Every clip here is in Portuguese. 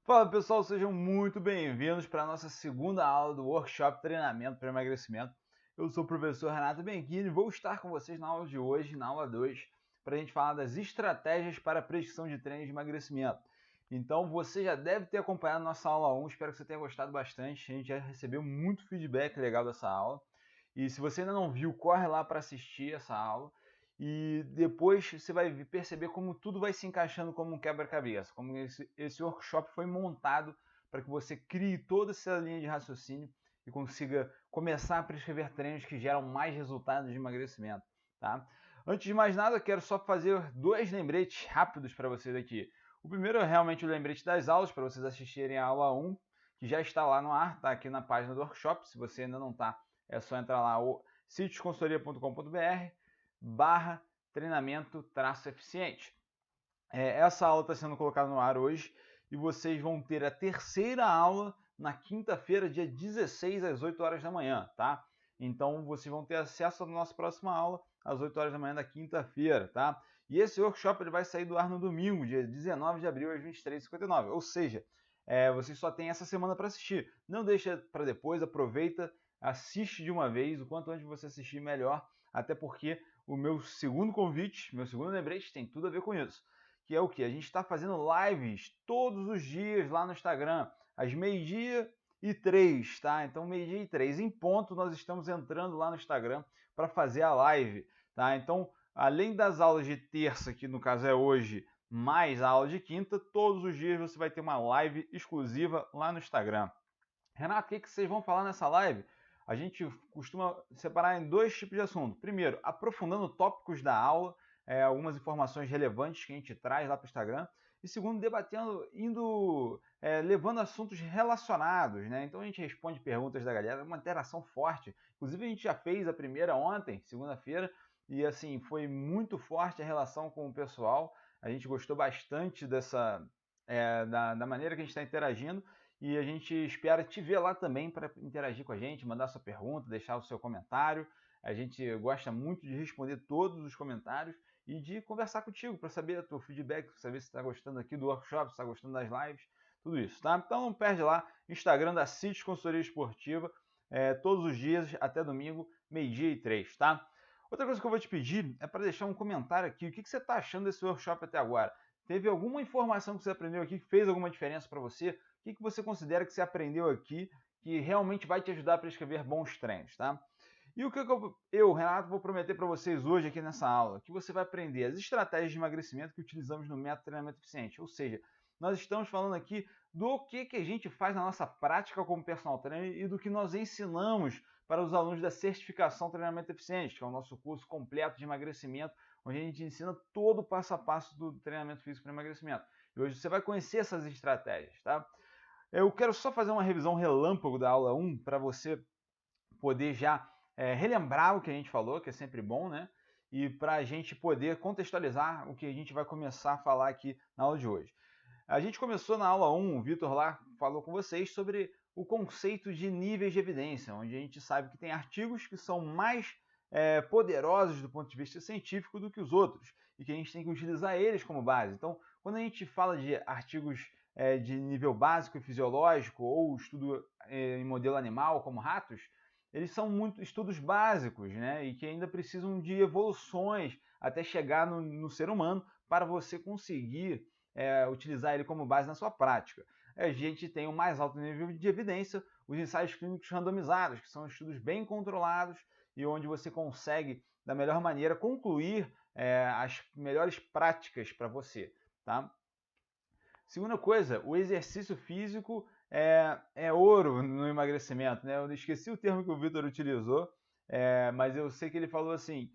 Fala pessoal, sejam muito bem-vindos para a nossa segunda aula do Workshop Treinamento para Emagrecimento. Eu sou o professor Renato Benchini e vou estar com vocês na aula de hoje, na aula 2, para a gente falar das estratégias para a prescrição de treinos de emagrecimento. Então você já deve ter acompanhado a nossa aula 1, espero que você tenha gostado bastante, a gente já recebeu muito feedback legal dessa aula. E se você ainda não viu, corre lá para assistir essa aula. E depois você vai perceber como tudo vai se encaixando como um quebra-cabeça, como esse workshop foi montado para que você crie toda essa linha de raciocínio e consiga começar a prescrever treinos que geram mais resultados de emagrecimento. Tá? Antes de mais nada, quero só fazer dois lembretes rápidos para vocês aqui. O primeiro é realmente o lembrete das aulas, para vocês assistirem a aula 1, que já está lá no ar, está aqui na página do workshop. Se você ainda não está, é só entrar lá, sitiosconsultoria.com.br/treinamento-eficiente. Essa aula está sendo colocada no ar hoje e vocês vão ter a terceira aula na quinta-feira, dia 16, às 8 horas da manhã, tá? Então, vocês vão ter acesso à nossa próxima aula às 8 horas da manhã da quinta-feira, tá? E esse workshop ele vai sair do ar no domingo, dia 19 de abril, às 23h59. Ou seja, vocês só têm essa semana para assistir. Não deixa para depois, aproveita, assiste de uma vez. O quanto antes você assistir, melhor. Até porque o meu segundo convite, meu segundo lembrete, tem tudo a ver com isso. Que é o que? A gente está fazendo lives todos os dias lá no Instagram, às 12h03, tá? Então, 12h03 em ponto, nós estamos entrando lá no Instagram para fazer a live, tá? Então, além das aulas de terça, que no caso é hoje, mais a aula de quinta, todos os dias você vai ter uma live exclusiva lá no Instagram. Renato, o que vocês vão falar nessa live? A gente costuma separar em dois tipos de assunto. Primeiro, aprofundando tópicos da aula, algumas informações relevantes que a gente traz lá para o Instagram. E segundo, debatendo, levando assuntos relacionados, né? Então a gente responde perguntas da galera, uma interação forte. Inclusive a gente já fez a primeira ontem, segunda-feira, e assim, foi muito forte a relação com o pessoal. A gente gostou bastante da maneira que a gente está interagindo. E a gente espera te ver lá também para interagir com a gente, mandar sua pergunta, deixar o seu comentário. A gente gosta muito de responder todos os comentários e de conversar contigo para saber o teu feedback, para saber se está gostando aqui do workshop, se está gostando das lives, tudo isso, tá? Então não perde lá, Instagram da Cites Consultoria Esportiva, todos os dias até domingo, 12h03, tá? Outra coisa que eu vou te pedir é para deixar um comentário aqui. O que você está achando desse workshop até agora? Teve alguma informação que você aprendeu aqui que fez alguma diferença para você? O que você considera que você aprendeu aqui que realmente vai te ajudar a prescrever bons treinos, tá? E o que eu, Renato, vou prometer para vocês hoje aqui nessa aula? Que você vai aprender as estratégias de emagrecimento que utilizamos no método treinamento eficiente. Ou seja, nós estamos falando aqui do que a gente faz na nossa prática como personal trainer e do que nós ensinamos para os alunos da certificação treinamento eficiente, que é o nosso curso completo de emagrecimento, onde a gente ensina todo o passo a passo do treinamento físico para emagrecimento. E hoje você vai conhecer essas estratégias, tá? Eu quero só fazer uma revisão relâmpago da aula 1 para você poder já relembrar o que a gente falou, que é sempre bom, né? E para a gente poder contextualizar o que a gente vai começar a falar aqui na aula de hoje. A gente começou na aula 1, o Vitor lá falou com vocês sobre o conceito de níveis de evidência, onde a gente sabe que tem artigos que são mais poderosos do ponto de vista científico do que os outros, e que a gente tem que utilizar eles como base. Então, quando a gente fala de artigos de nível básico e fisiológico, ou estudo em modelo animal, como ratos, eles são muito estudos básicos, né? E que ainda precisam de evoluções até chegar no ser humano para você conseguir utilizar ele como base na sua prática. A gente tem o mais alto nível de evidência, os ensaios clínicos randomizados, que são estudos bem controlados e onde você consegue, da melhor maneira, concluir as melhores práticas para você, tá? Segunda coisa, o exercício físico é ouro no emagrecimento, né? Eu esqueci o termo que o Vitor utilizou, mas eu sei que ele falou assim,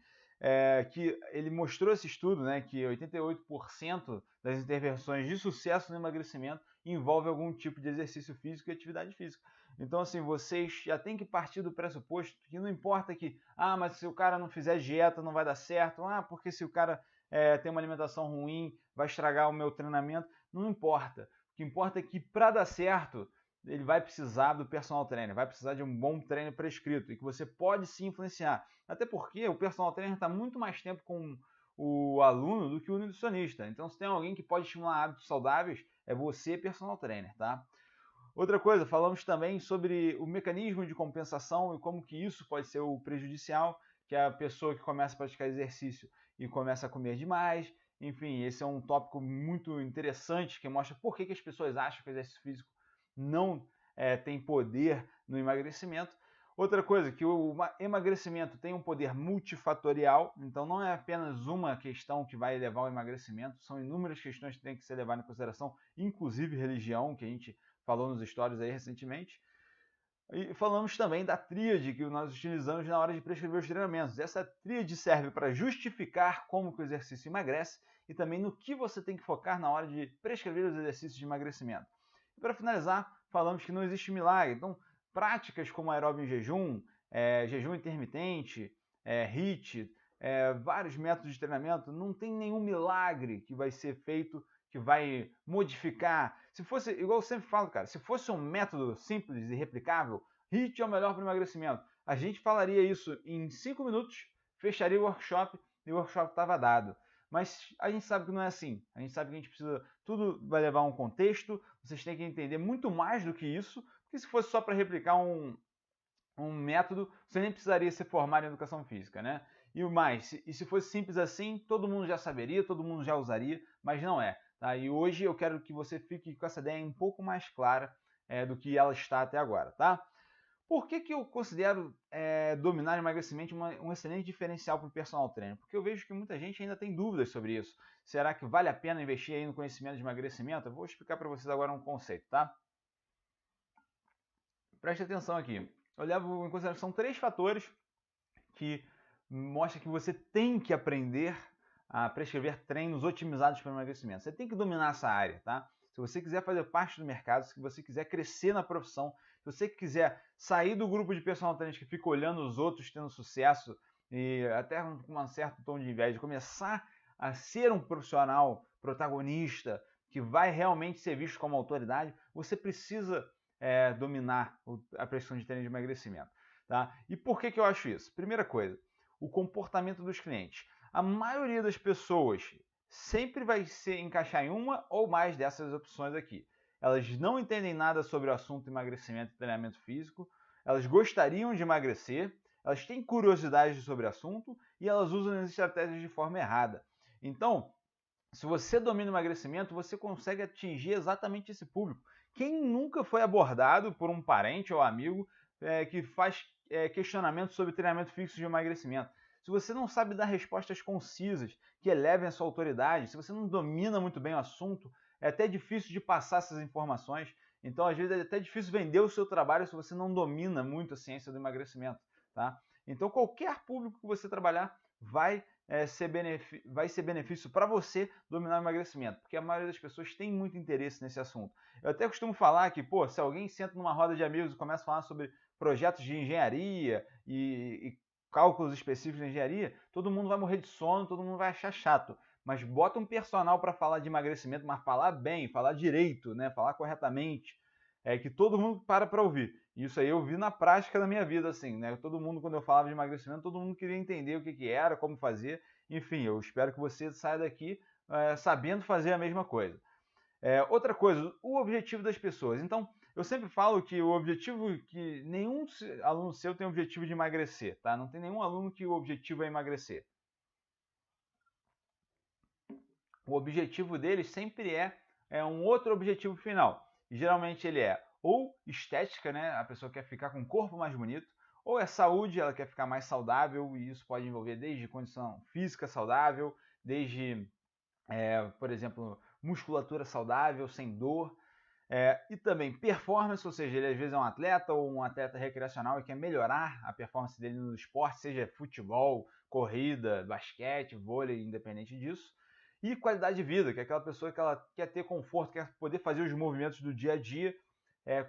que ele mostrou esse estudo, né, que 88% das intervenções de sucesso no emagrecimento envolve algum tipo de exercício físico e atividade física. Então, assim, vocês já têm que partir do pressuposto que não importa que, mas se o cara não fizer dieta não vai dar certo, porque se o cara tem uma alimentação ruim vai estragar o meu treinamento. Não importa. O que importa é que para dar certo, ele vai precisar do personal trainer, vai precisar de um bom treino prescrito e que você pode sim influenciar. Até porque o personal trainer está muito mais tempo com o aluno do que o nutricionista. Então, se tem alguém que pode estimular hábitos saudáveis, é você, personal trainer, tá? Outra coisa, falamos também sobre o mecanismo de compensação e como que isso pode ser o prejudicial, que é a pessoa que começa a praticar exercício e começa a comer demais. Enfim, esse é um tópico muito interessante que mostra por que as pessoas acham que o exercício físico não tem poder no emagrecimento. Outra coisa, que o emagrecimento tem um poder multifatorial, então não é apenas uma questão que vai levar ao emagrecimento, são inúmeras questões que têm que ser levadas em consideração, inclusive religião, que a gente falou nos stories aí recentemente. E falamos também da tríade que nós utilizamos na hora de prescrever os treinamentos. Essa tríade serve para justificar como que o exercício emagrece e também no que você tem que focar na hora de prescrever os exercícios de emagrecimento. E para finalizar, falamos que não existe milagre. Então, práticas como aeróbio em jejum, jejum intermitente, HIIT, vários métodos de treinamento, não tem nenhum milagre que vai ser feito, que vai modificar. Se fosse, igual eu sempre falo, cara, se fosse um método simples e replicável, HIIT é o melhor para emagrecimento. A gente falaria isso em 5 minutos, fecharia o workshop e o workshop estava dado. Mas a gente sabe que não é assim. A gente sabe que a gente precisa, tudo vai levar um contexto, vocês têm que entender muito mais do que isso, porque se fosse só para replicar um método, você nem precisaria se formar em educação física, né? E o mais, e se fosse simples assim, todo mundo já saberia, todo mundo já usaria, mas não é. Tá? E hoje eu quero que você fique com essa ideia um pouco mais clara do que ela está até agora, tá? Por que eu considero dominar emagrecimento um excelente diferencial para o personal trainer? Porque eu vejo que muita gente ainda tem dúvidas sobre isso. Será que vale a pena investir aí no conhecimento de emagrecimento? Eu vou explicar para vocês agora um conceito, tá? Preste atenção aqui. Eu levo em consideração 3 fatores que mostram que você tem que aprender a prescrever treinos otimizados para emagrecimento. Você tem que dominar essa área, tá? Se você quiser fazer parte do mercado, se você quiser crescer na profissão, se você quiser sair do grupo de personal trainers que fica olhando os outros tendo sucesso e até com um certo tom de inveja, começar a ser um profissional protagonista que vai realmente ser visto como autoridade, você precisa dominar a prescrição de treino de emagrecimento. Tá? E por que eu acho isso? Primeira coisa, o comportamento dos clientes. A maioria das pessoas sempre vai se encaixar em uma ou mais dessas opções aqui. Elas não entendem nada sobre o assunto emagrecimento e treinamento físico, elas gostariam de emagrecer, elas têm curiosidade sobre o assunto e elas usam as estratégias de forma errada. Então, se você domina o emagrecimento, você consegue atingir exatamente esse público. Quem nunca foi abordado por um parente ou amigo que faz questionamentos sobre treinamento fixo de emagrecimento? Se você não sabe dar respostas concisas, que elevem a sua autoridade, se você não domina muito bem o assunto, é até difícil de passar essas informações. Então, às vezes, é até difícil vender o seu trabalho se você não domina muito a ciência do emagrecimento. Tá? Então, qualquer público que você trabalhar vai ser benefício para você dominar o emagrecimento, porque a maioria das pessoas tem muito interesse nesse assunto. Eu até costumo falar que, pô, se alguém senta numa roda de amigos e começa a falar sobre projetos de engenharia e cálculos específicos de engenharia, todo mundo vai morrer de sono, todo mundo vai achar chato. Mas bota um personal para falar de emagrecimento, mas falar bem, falar direito, né? Falar corretamente, que todo mundo para ouvir. Isso aí eu vi na prática da minha vida, assim, né? Todo mundo, quando eu falava de emagrecimento, todo mundo queria entender o que era, como fazer. Enfim, eu espero que você saia daqui sabendo fazer a mesma coisa. Outra coisa, o objetivo das pessoas. Então, eu sempre falo que o objetivo, que nenhum aluno seu tem o objetivo de emagrecer, tá? Não tem nenhum aluno que o objetivo é emagrecer. O objetivo deles sempre é um outro objetivo final. E geralmente ele é ou estética, né? A pessoa quer ficar com um corpo mais bonito, ou é saúde, ela quer ficar mais saudável, e isso pode envolver desde condição física saudável, desde, por exemplo, musculatura saudável, sem dor, e também performance, ou seja, ele às vezes é um atleta ou um atleta recreacional e quer melhorar a performance dele no esporte, seja futebol, corrida, basquete, vôlei, independente disso. E qualidade de vida, que é aquela pessoa que ela quer ter conforto, quer poder fazer os movimentos do dia a dia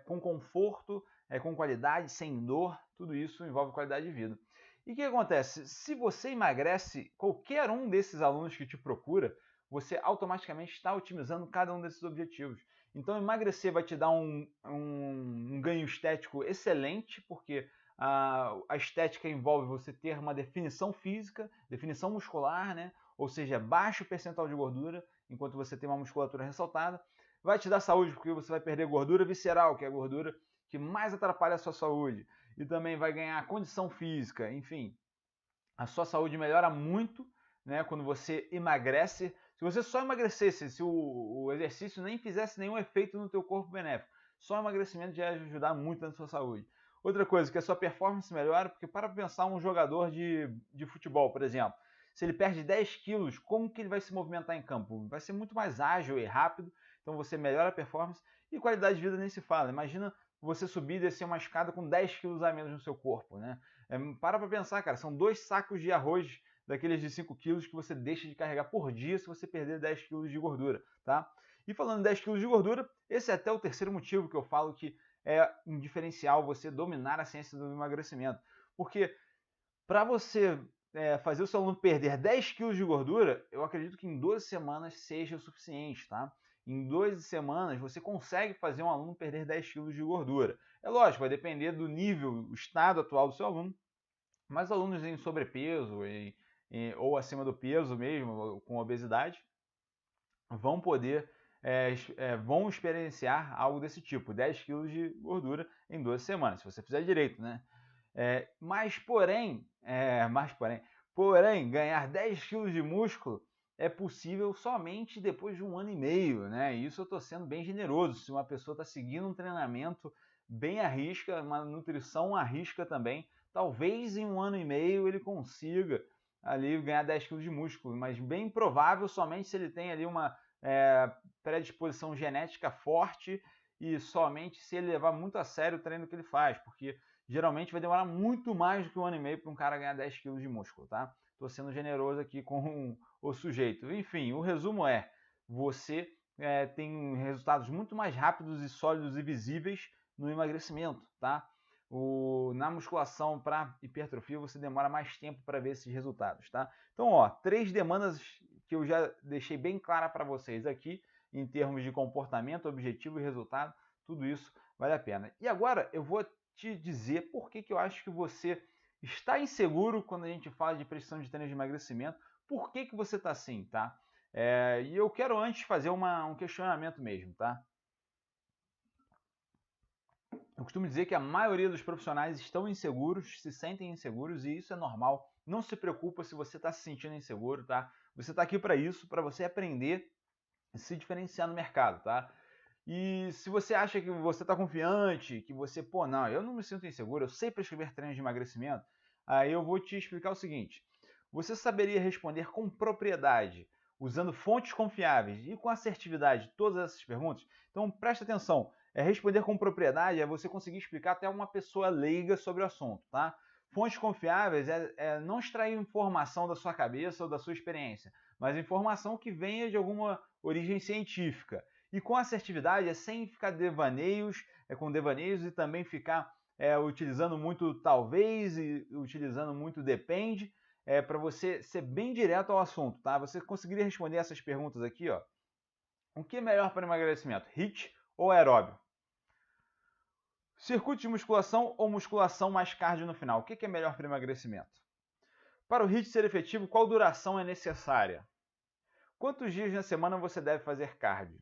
com conforto, com qualidade, sem dor, tudo isso envolve qualidade de vida. E o que acontece? Se você emagrece, qualquer um desses alunos que te procura, você automaticamente está otimizando cada um desses objetivos. Então, emagrecer vai te dar um ganho estético excelente, porque a estética envolve você ter uma definição física, definição muscular, né? Ou seja, baixo percentual de gordura, enquanto você tem uma musculatura ressaltada. Vai te dar saúde, porque você vai perder gordura visceral, que é a gordura que mais atrapalha a sua saúde. E também vai ganhar condição física, enfim. A sua saúde melhora muito, né, quando você emagrece. Se você só emagrecesse, se o exercício nem fizesse nenhum efeito no teu corpo benéfico, só o emagrecimento já ia ajudar muito na sua saúde. Outra coisa, que a sua performance melhora, porque para pensar um jogador de futebol, por exemplo, se ele perde 10 quilos, como que ele vai se movimentar em campo? Vai ser muito mais ágil e rápido, então você melhora a performance e qualidade de vida nem se fala. Imagina você subir e descer uma escada com 10 quilos a menos no seu corpo, né? Para pensar, cara, são 2 sacos de arroz daqueles de 5 quilos que você deixa de carregar por dia se você perder 10 quilos de gordura, tá? E falando em 10 quilos de gordura, esse é até o terceiro motivo que eu falo que é um diferencial você dominar a ciência do emagrecimento. Porque para você fazer o seu aluno perder 10 quilos de gordura, eu acredito que em 12 semanas seja o suficiente, tá? Em 12 semanas você consegue fazer um aluno perder 10 quilos de gordura. É lógico, vai depender do nível, o estado atual do seu aluno, mas alunos em sobrepeso ou acima do peso mesmo, com obesidade, vão poder, vão experienciar algo desse tipo, 10 quilos de gordura em 12 semanas, se você fizer direito, né? Porém, ganhar 10 quilos de músculo é possível somente depois de 1 ano e meio, né? E isso eu estou sendo bem generoso. Se uma pessoa está seguindo um treinamento bem à risca, uma nutrição à risca também, talvez em 1 ano e meio ele consiga ali ganhar 10 quilos de músculo, mas bem provável somente se ele tem ali uma predisposição genética forte e somente se ele levar muito a sério o treino que ele faz, porque geralmente vai demorar muito mais do que 1 ano e meio para um cara ganhar 10 quilos de músculo, tá? Estou sendo generoso aqui com o sujeito. Enfim, o resumo é, você tem resultados muito mais rápidos e sólidos e visíveis no emagrecimento, tá? Na musculação para hipertrofia você demora mais tempo para ver esses resultados, tá? Então, ó, 3 demandas que eu já deixei bem clara para vocês aqui, em termos de comportamento, objetivo e resultado, tudo isso vale a pena. E agora eu vou te dizer por que eu acho que você está inseguro quando a gente fala de prescrição de treino de emagrecimento, por que você está assim, tá? E eu quero antes fazer um questionamento mesmo, tá? Eu costumo dizer que a maioria dos profissionais estão inseguros, se sentem inseguros, e isso é normal. Não se preocupa se você está se sentindo inseguro, tá? Você está aqui para isso, para você aprender e se diferenciar no mercado, tá? E se você acha que você está confiante, que você, pô, não, eu não me sinto inseguro, eu sei prescrever treinos de emagrecimento, aí eu vou te explicar o seguinte. Você saberia responder com propriedade, usando fontes confiáveis e com assertividade todas essas perguntas? Então presta atenção, responder com propriedade é você conseguir explicar até uma pessoa leiga sobre o assunto, tá? Fontes confiáveis é não extrair informação da sua cabeça ou da sua experiência, mas informação que venha de alguma origem científica. E com assertividade é sem ficar com devaneios e também ficar utilizando muito talvez e utilizando muito depende, para você ser bem direto ao assunto, tá? Você conseguiria responder essas perguntas aqui, ó. O que é melhor para emagrecimento, HIIT ou aeróbio? Circuito de musculação ou musculação mais cardio no final? O que é melhor para emagrecimento? Para o HIIT ser efetivo, qual duração é necessária? Quantos dias na semana você deve fazer cardio?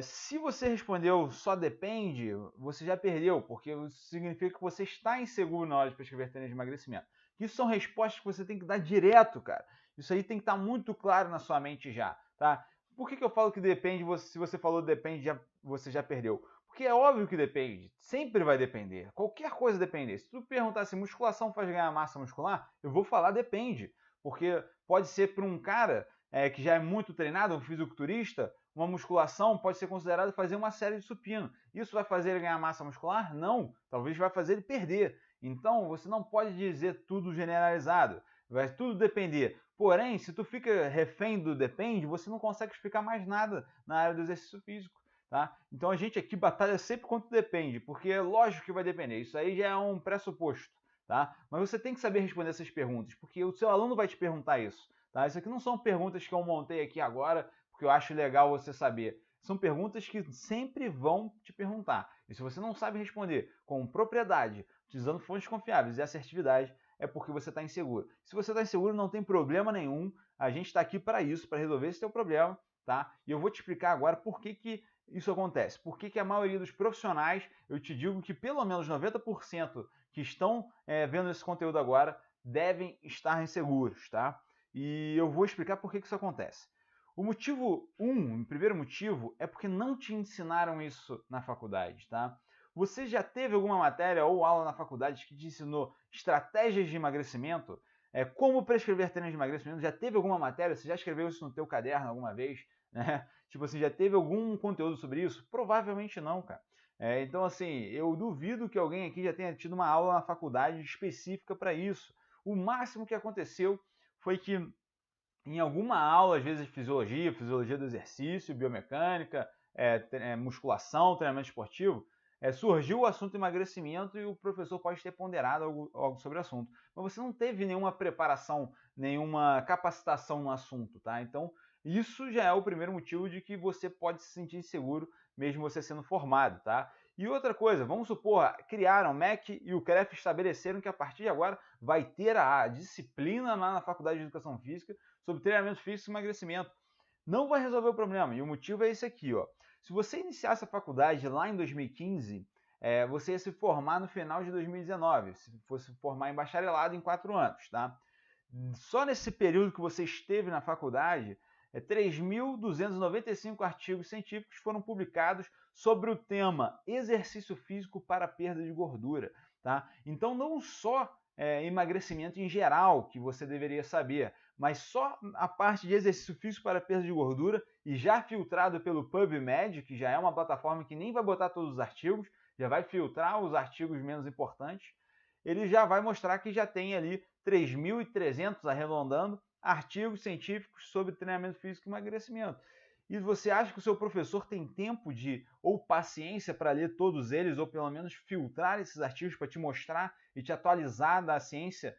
Se você respondeu só depende, você já perdeu, porque isso significa que você está inseguro na hora de prescrever treino de emagrecimento. Isso são respostas que você tem que dar direto, cara. Isso aí tem que estar muito claro na sua mente já, tá? Por que eu falo que depende, se você falou depende, você já perdeu? Porque é óbvio que depende, sempre vai depender, qualquer coisa depende. Se tu perguntar se musculação faz ganhar massa muscular, eu vou falar depende, porque pode ser para um cara que já é muito treinado, um fisiculturista, uma musculação pode ser considerado fazer uma série de supino. Isso vai fazer ele ganhar massa muscular? Não, talvez vai fazer ele perder. Então, você não pode dizer tudo generalizado, vai tudo depender. Porém, se tu fica refém do depende, você não consegue explicar mais nada na área do exercício físico, tá? Então a gente aqui batalha sempre contra o depende, porque é lógico que vai depender, isso aí já é um pressuposto, tá? Mas você tem que saber responder essas perguntas, porque o seu aluno vai te perguntar isso, tá? Isso aqui não são perguntas que eu montei aqui agora, porque eu acho legal você saber. São perguntas que sempre vão te perguntar. E se você não sabe responder com propriedade, utilizando fontes confiáveis e assertividade, é porque você está inseguro. Se você está inseguro, não tem problema nenhum. A gente está aqui para isso, para resolver esse teu problema, tá? E eu vou te explicar agora por que isso acontece. Por que a maioria dos profissionais, eu te digo que pelo menos 90% que estão vendo esse conteúdo agora, devem estar inseguros, tá? E eu vou explicar por que isso acontece. O primeiro motivo, é porque não te ensinaram isso na faculdade, tá? Você já teve alguma matéria ou aula na faculdade que te ensinou estratégias de emagrecimento? Como prescrever treinos de emagrecimento? Já teve alguma matéria? Você já escreveu isso no teu caderno alguma vez? Né? Tipo assim, já teve algum conteúdo sobre isso? Provavelmente não, cara. Então, assim, eu duvido que alguém aqui já tenha tido uma aula na faculdade específica para isso. O máximo que aconteceu foi que em alguma aula, às vezes de fisiologia do exercício, biomecânica, musculação, treinamento esportivo, surgiu o assunto emagrecimento e o professor pode ter ponderado algo sobre o assunto. Mas você não teve nenhuma preparação, nenhuma capacitação no assunto, tá? Então, isso já é o primeiro motivo de que você pode se sentir inseguro, mesmo você sendo formado, tá? E outra coisa, vamos supor, criaram, o MEC e o CREF estabeleceram que a partir de agora vai ter a disciplina lá na Faculdade de Educação Física sobre treinamento físico e emagrecimento. Não vai resolver o problema, e o motivo é esse aqui, ó. Se você iniciasse a faculdade lá em 2015, você ia se formar no final de 2019, se fosse formar em bacharelado em 4 anos, tá? Só nesse período que você esteve na faculdade, 3.295 artigos científicos foram publicados sobre o tema exercício físico para perda de gordura, tá? Então, não só emagrecimento em geral que você deveria saber, mas só a parte de exercício físico para perda de gordura e já filtrado pelo PubMed, que já é uma plataforma que nem vai botar todos os artigos, já vai filtrar os artigos menos importantes, ele já vai mostrar que já tem ali 3.300, arredondando, artigos científicos sobre treinamento físico e emagrecimento. E você acha que o seu professor tem tempo ou paciência para ler todos eles, ou pelo menos filtrar esses artigos para te mostrar e te atualizar da ciência,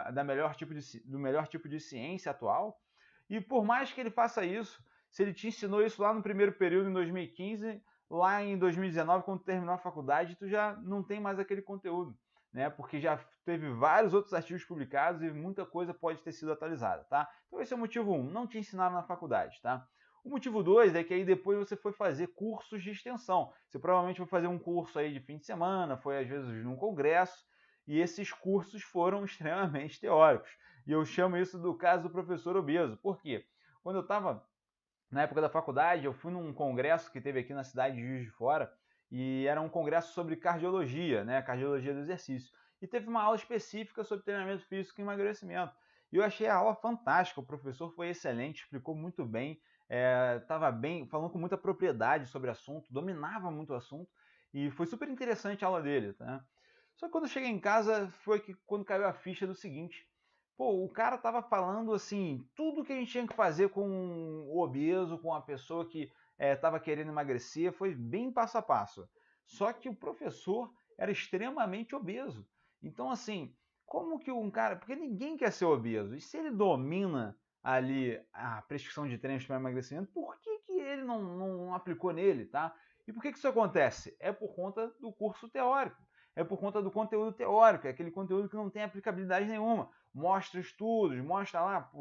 do melhor tipo de ciência atual? E por mais que ele faça isso, se ele te ensinou isso lá no primeiro período em 2015, lá em 2019, quando terminou a faculdade, tu já não tem mais aquele conteúdo, né? Porque já teve vários outros artigos publicados e muita coisa pode ter sido atualizada, tá? Então esse é o motivo 1, não te ensinaram na faculdade, tá? O motivo 2 é que aí depois você foi fazer cursos de extensão. Você provavelmente foi fazer um curso aí de fim de semana, foi às vezes num congresso, e esses cursos foram extremamente teóricos. E eu chamo isso do caso do professor obeso. Por quê? Quando eu estava na época da faculdade, eu fui num congresso que teve aqui na cidade de Juiz de Fora, e era um congresso sobre cardiologia, né? Cardiologia do exercício. E teve uma aula específica sobre treinamento físico e emagrecimento. E eu achei a aula fantástica, o professor foi excelente, explicou muito bem, estava bem, falando com muita propriedade sobre o assunto, dominava muito o assunto, e foi super interessante a aula dele, tá? Só que quando eu cheguei em casa, foi que quando caiu a ficha do seguinte: pô, o cara tava falando assim, tudo que a gente tinha que fazer com o obeso, com a pessoa que estava querendo emagrecer, foi bem passo a passo. Só que o professor era extremamente obeso. Então, assim, como que um cara... Porque ninguém quer ser obeso. E se ele domina ali a prescrição de treinos para emagrecimento, por que ele não aplicou nele, tá? E por que isso acontece? É por conta do curso teórico. É por conta do conteúdo teórico, é aquele conteúdo que não tem aplicabilidade nenhuma. Mostra estudos, mostra lá,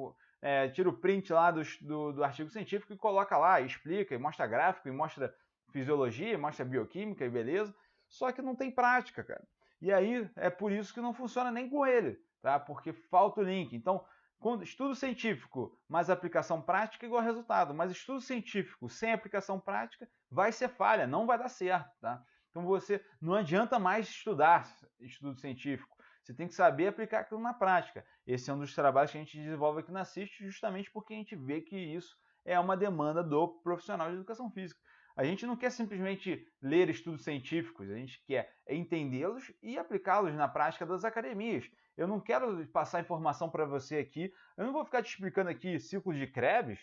tira o print lá do artigo científico e coloca lá, e explica, e mostra gráfico, e mostra fisiologia, mostra bioquímica, e beleza. Só que não tem prática, cara. E aí é por isso que não funciona nem com ele, tá? Porque falta o link. Então, estudo científico mais aplicação prática igual resultado. Mas estudo científico sem aplicação prática vai ser falha, não vai dar certo, tá? Então você não adianta mais estudar estudo científico. Você tem que saber aplicar aquilo na prática. Esse é um dos trabalhos que a gente desenvolve aqui na CIST, justamente porque a gente vê que isso é uma demanda do profissional de educação física. A gente não quer simplesmente ler estudos científicos, a gente quer entendê-los e aplicá-los na prática das academias. Eu não quero passar informação para você aqui, eu não vou ficar te explicando aqui ciclos de Krebs,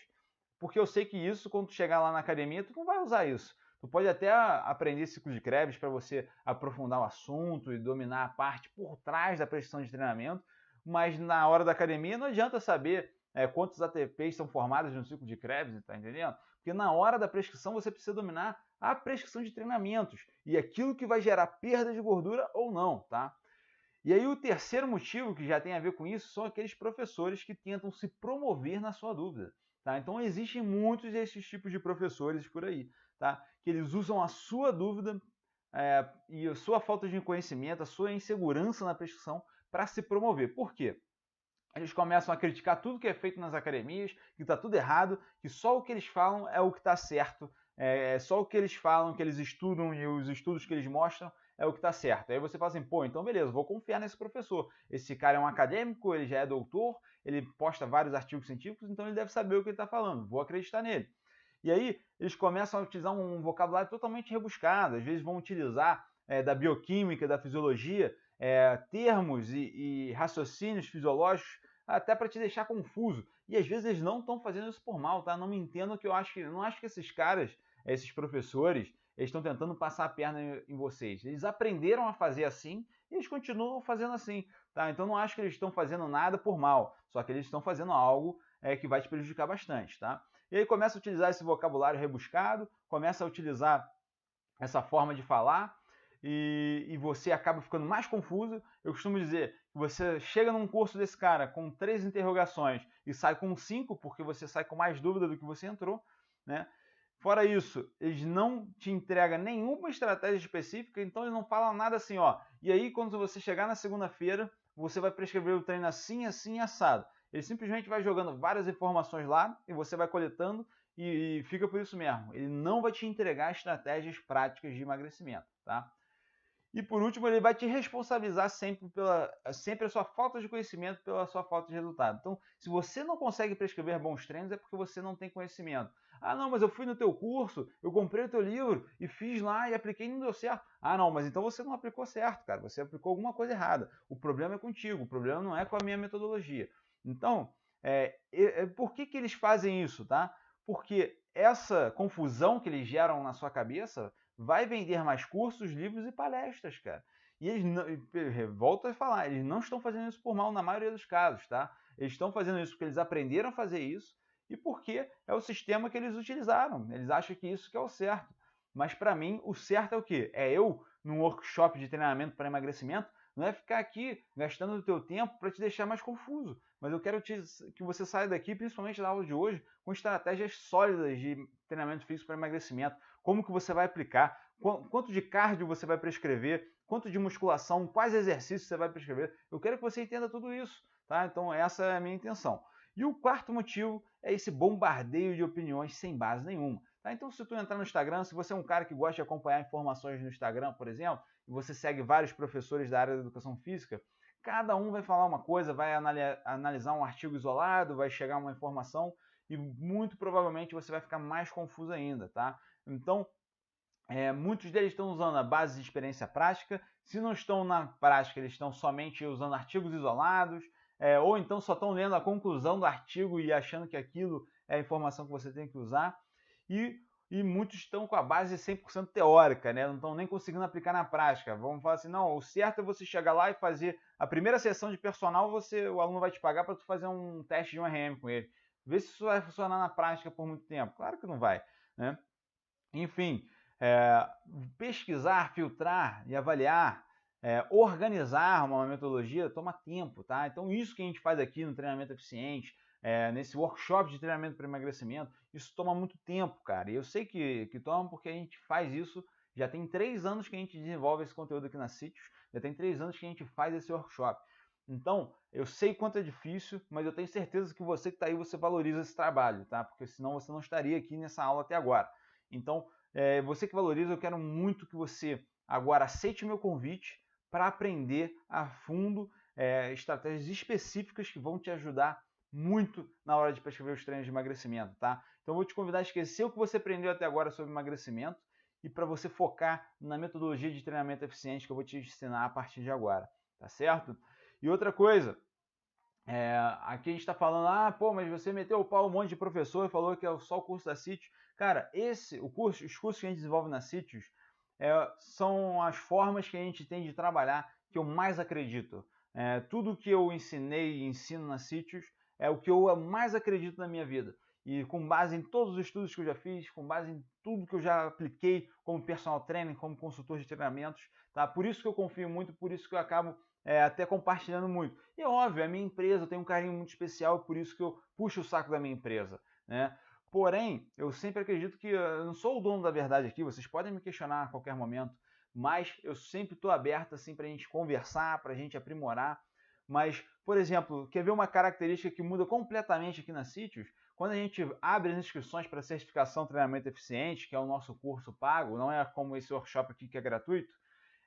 porque eu sei que isso, quando tu chegar lá na academia, tu não vai usar isso. Tu pode até aprender ciclo de Krebs para você aprofundar o assunto e dominar a parte por trás da prescrição de treinamento, mas na hora da academia não adianta saber quantos ATPs são formados no ciclo de Krebs, tá entendendo? Porque na hora da prescrição você precisa dominar a prescrição de treinamentos e aquilo que vai gerar perda de gordura ou não, tá? E aí o terceiro motivo que já tem a ver com isso são aqueles professores que tentam se promover na sua dúvida. tá? Então existem muitos desses tipos de professores por aí, tá? Que eles usam a sua dúvida e a sua falta de conhecimento, a sua insegurança na prescrição para se promover. Por quê? Eles começam a criticar tudo que é feito nas academias, que está tudo errado, que só o que eles falam é o que está certo, só o que eles falam, que eles estudam e os estudos que eles mostram é o que está certo. Aí você fala assim, pô, então beleza, vou confiar nesse professor. Esse cara é um acadêmico, ele já é doutor, ele posta vários artigos científicos, então ele deve saber o que ele está falando, vou acreditar nele. E aí eles começam a utilizar um vocabulário totalmente rebuscado, às vezes vão utilizar da bioquímica, da fisiologia, termos e raciocínios fisiológicos até para te deixar confuso. E às vezes eles não estão fazendo isso por mal, tá? Não me entendam que eu não acho que esses caras, esses professores, eles estão tentando passar a perna em vocês. Eles aprenderam a fazer assim e eles continuam fazendo assim, tá? Então não acho que eles estão fazendo nada por mal, só que eles estão fazendo algo que vai te prejudicar bastante, tá? E aí começa a utilizar esse vocabulário rebuscado, começa a utilizar essa forma de falar e você acaba ficando mais confuso. Eu costumo dizer que você chega num curso desse cara com 3 interrogações e sai com 5 porque você sai com mais dúvida do que você entrou, né? Fora isso, eles não te entregam nenhuma estratégia específica, então eles não falam nada assim, ó. E aí, quando você chegar na segunda-feira, você vai prescrever o treino assim, assim, assado. Ele simplesmente vai jogando várias informações lá e você vai coletando e fica por isso mesmo. Ele não vai te entregar estratégias práticas de emagrecimento, tá? E por último, ele vai te responsabilizar sempre a sua falta de conhecimento pela sua falta de resultado. Então, se você não consegue prescrever bons treinos, é porque você não tem conhecimento. Ah, não, mas eu fui no teu curso, eu comprei o teu livro e fiz lá e apliquei e não deu certo. Ah, não, mas então você não aplicou certo, cara. Você aplicou alguma coisa errada. O problema é contigo, o problema não é com a minha metodologia. Então, por que eles fazem isso, tá? Porque essa confusão que eles geram na sua cabeça vai vender mais cursos, livros e palestras, cara. E eles, não, volto a falar, eles não estão fazendo isso por mal na maioria dos casos, tá? Eles estão fazendo isso porque eles aprenderam a fazer isso e porque é o sistema que eles utilizaram. Eles acham que isso que é o certo. Mas para mim, o certo é o quê? É eu, num workshop de treinamento para emagrecimento, não é ficar aqui gastando o teu tempo para te deixar mais confuso. Mas eu quero que você saia daqui, principalmente da aula de hoje, com estratégias sólidas de treinamento físico para emagrecimento. Como que você vai aplicar, quanto de cardio você vai prescrever, quanto de musculação, quais exercícios você vai prescrever. Eu quero que você entenda tudo isso, tá? Então essa é a minha intenção. E o quarto motivo é esse bombardeio de opiniões sem base nenhuma. Tá? Então se tu entrar no Instagram, se você é um cara que gosta de acompanhar informações no Instagram, por exemplo, e você segue vários professores da área da educação física, cada um vai falar uma coisa, vai analisar um artigo isolado, vai chegar uma informação e muito provavelmente você vai ficar mais confuso ainda, tá? Então, muitos deles estão usando a base de experiência prática. Se não estão na prática, eles estão somente usando artigos isolados, ou então só estão lendo a conclusão do artigo e achando que aquilo é a informação que você tem que usar. E muitos estão com a base 100% teórica, né? Não estão nem conseguindo aplicar na prática. Vamos falar assim, não, o certo é você chegar lá e fazer a primeira sessão de personal, o aluno vai te pagar para tu fazer um teste de um RM com ele. Vê se isso vai funcionar na prática por muito tempo. Claro que não vai, né? Enfim, pesquisar, filtrar e avaliar, organizar uma metodologia toma tempo, tá? Então isso que a gente faz aqui no treinamento eficiente, nesse workshop de treinamento para emagrecimento, isso toma muito tempo, cara. E eu sei que toma porque a gente faz isso, já tem 3 anos que a gente desenvolve esse conteúdo aqui na Sítios, já tem 3 anos que a gente faz esse workshop. Então, eu sei quanto é difícil, mas eu tenho certeza que você que está aí, você valoriza esse trabalho, tá? Porque senão você não estaria aqui nessa aula até agora. Então, você que valoriza, eu quero muito que você agora aceite o meu convite para aprender a fundo estratégias específicas que vão te ajudar muito na hora de prescrever os treinos de emagrecimento, tá? Então, eu vou te convidar a esquecer o que você aprendeu até agora sobre emagrecimento e para você focar na metodologia de treinamento eficiente que eu vou te ensinar a partir de agora, tá certo? E outra coisa, aqui a gente está falando, pô, mas você meteu o pau um monte de professor e falou que é só o curso da Sítios. Cara, os cursos que a gente desenvolve na Sítios são as formas que a gente tem de trabalhar que eu mais acredito. Tudo que eu ensinei e ensino na Sítios é o que eu mais acredito na minha vida. E com base em todos os estudos que eu já fiz, com base em tudo que eu já apliquei como personal trainer, como consultor de treinamentos, tá? Por isso que eu confio muito, por isso que eu acabo até compartilhando muito. E óbvio, a minha empresa tem um carinho muito especial, por isso que eu puxo o saco da minha empresa. né? Porém, eu sempre acredito que eu não sou o dono da verdade aqui, vocês podem me questionar a qualquer momento, mas eu sempre estou aberto assim, para a gente conversar, para a gente aprimorar. Mas, por exemplo, quer ver uma característica que muda completamente aqui na Sítios? Quando a gente abre as inscrições para a certificação Treinamento Eficiente, que é o nosso curso pago, não é como esse workshop aqui que é gratuito,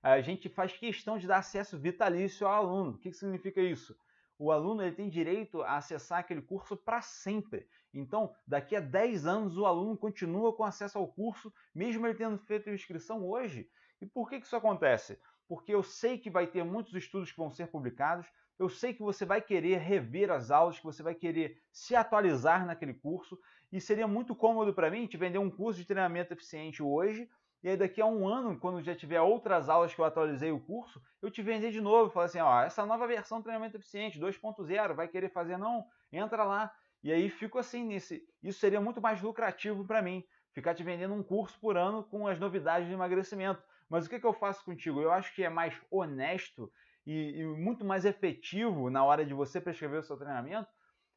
a gente faz questão de dar acesso vitalício ao aluno. O que significa isso? O aluno ele tem direito a acessar aquele curso para sempre. Então, daqui a 10 anos, o aluno continua com acesso ao curso, mesmo ele tendo feito a inscrição hoje. E por que isso acontece? Porque eu sei que vai ter muitos estudos que vão ser publicados, eu sei que você vai querer rever as aulas, que você vai querer se atualizar naquele curso, e seria muito cômodo para mim te vender um curso de treinamento eficiente hoje, e aí daqui a um ano, quando já tiver outras aulas que eu atualizei o curso, eu te vender de novo, falar assim, ó, essa nova versão do treinamento eficiente 2.0, vai querer fazer? Não, entra lá. E aí fico assim nesse. Isso seria muito mais lucrativo para mim, ficar te vendendo um curso por ano com as novidades de emagrecimento. Mas o que eu faço contigo? Eu acho que é mais honesto e muito mais efetivo na hora de você prescrever o seu treinamento,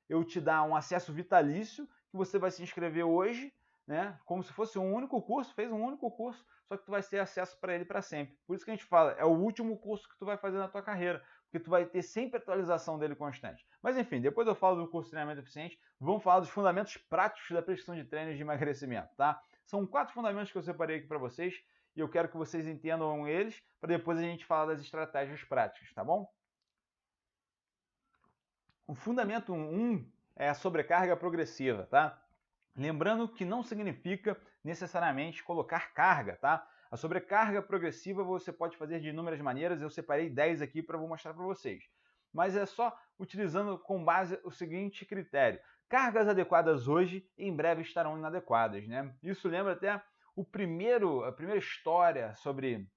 eu te dar um acesso vitalício, que você vai se inscrever hoje, né? Como se fosse um único curso, fez um único curso, só que tu vai ter acesso para ele para sempre. Por isso que a gente fala, é o último curso que tu vai fazer na tua carreira, porque tu vai ter sempre atualização dele constante. Mas enfim, depois eu falo do curso de treinamento eficiente, vamos falar dos fundamentos práticos da prescrição de treinos de emagrecimento, tá? São 4 fundamentos que eu separei aqui para vocês, e eu quero que vocês entendam eles, para depois a gente falar das estratégias práticas, tá bom? O fundamento 1 é a sobrecarga progressiva, tá? Lembrando que não significa necessariamente colocar carga, tá? A sobrecarga progressiva você pode fazer de inúmeras maneiras, eu separei 10 aqui para vou mostrar para vocês. Mas é só utilizando com base o seguinte critério. Cargas adequadas hoje, em breve estarão inadequadas, né? Isso lembra até a primeira história sobre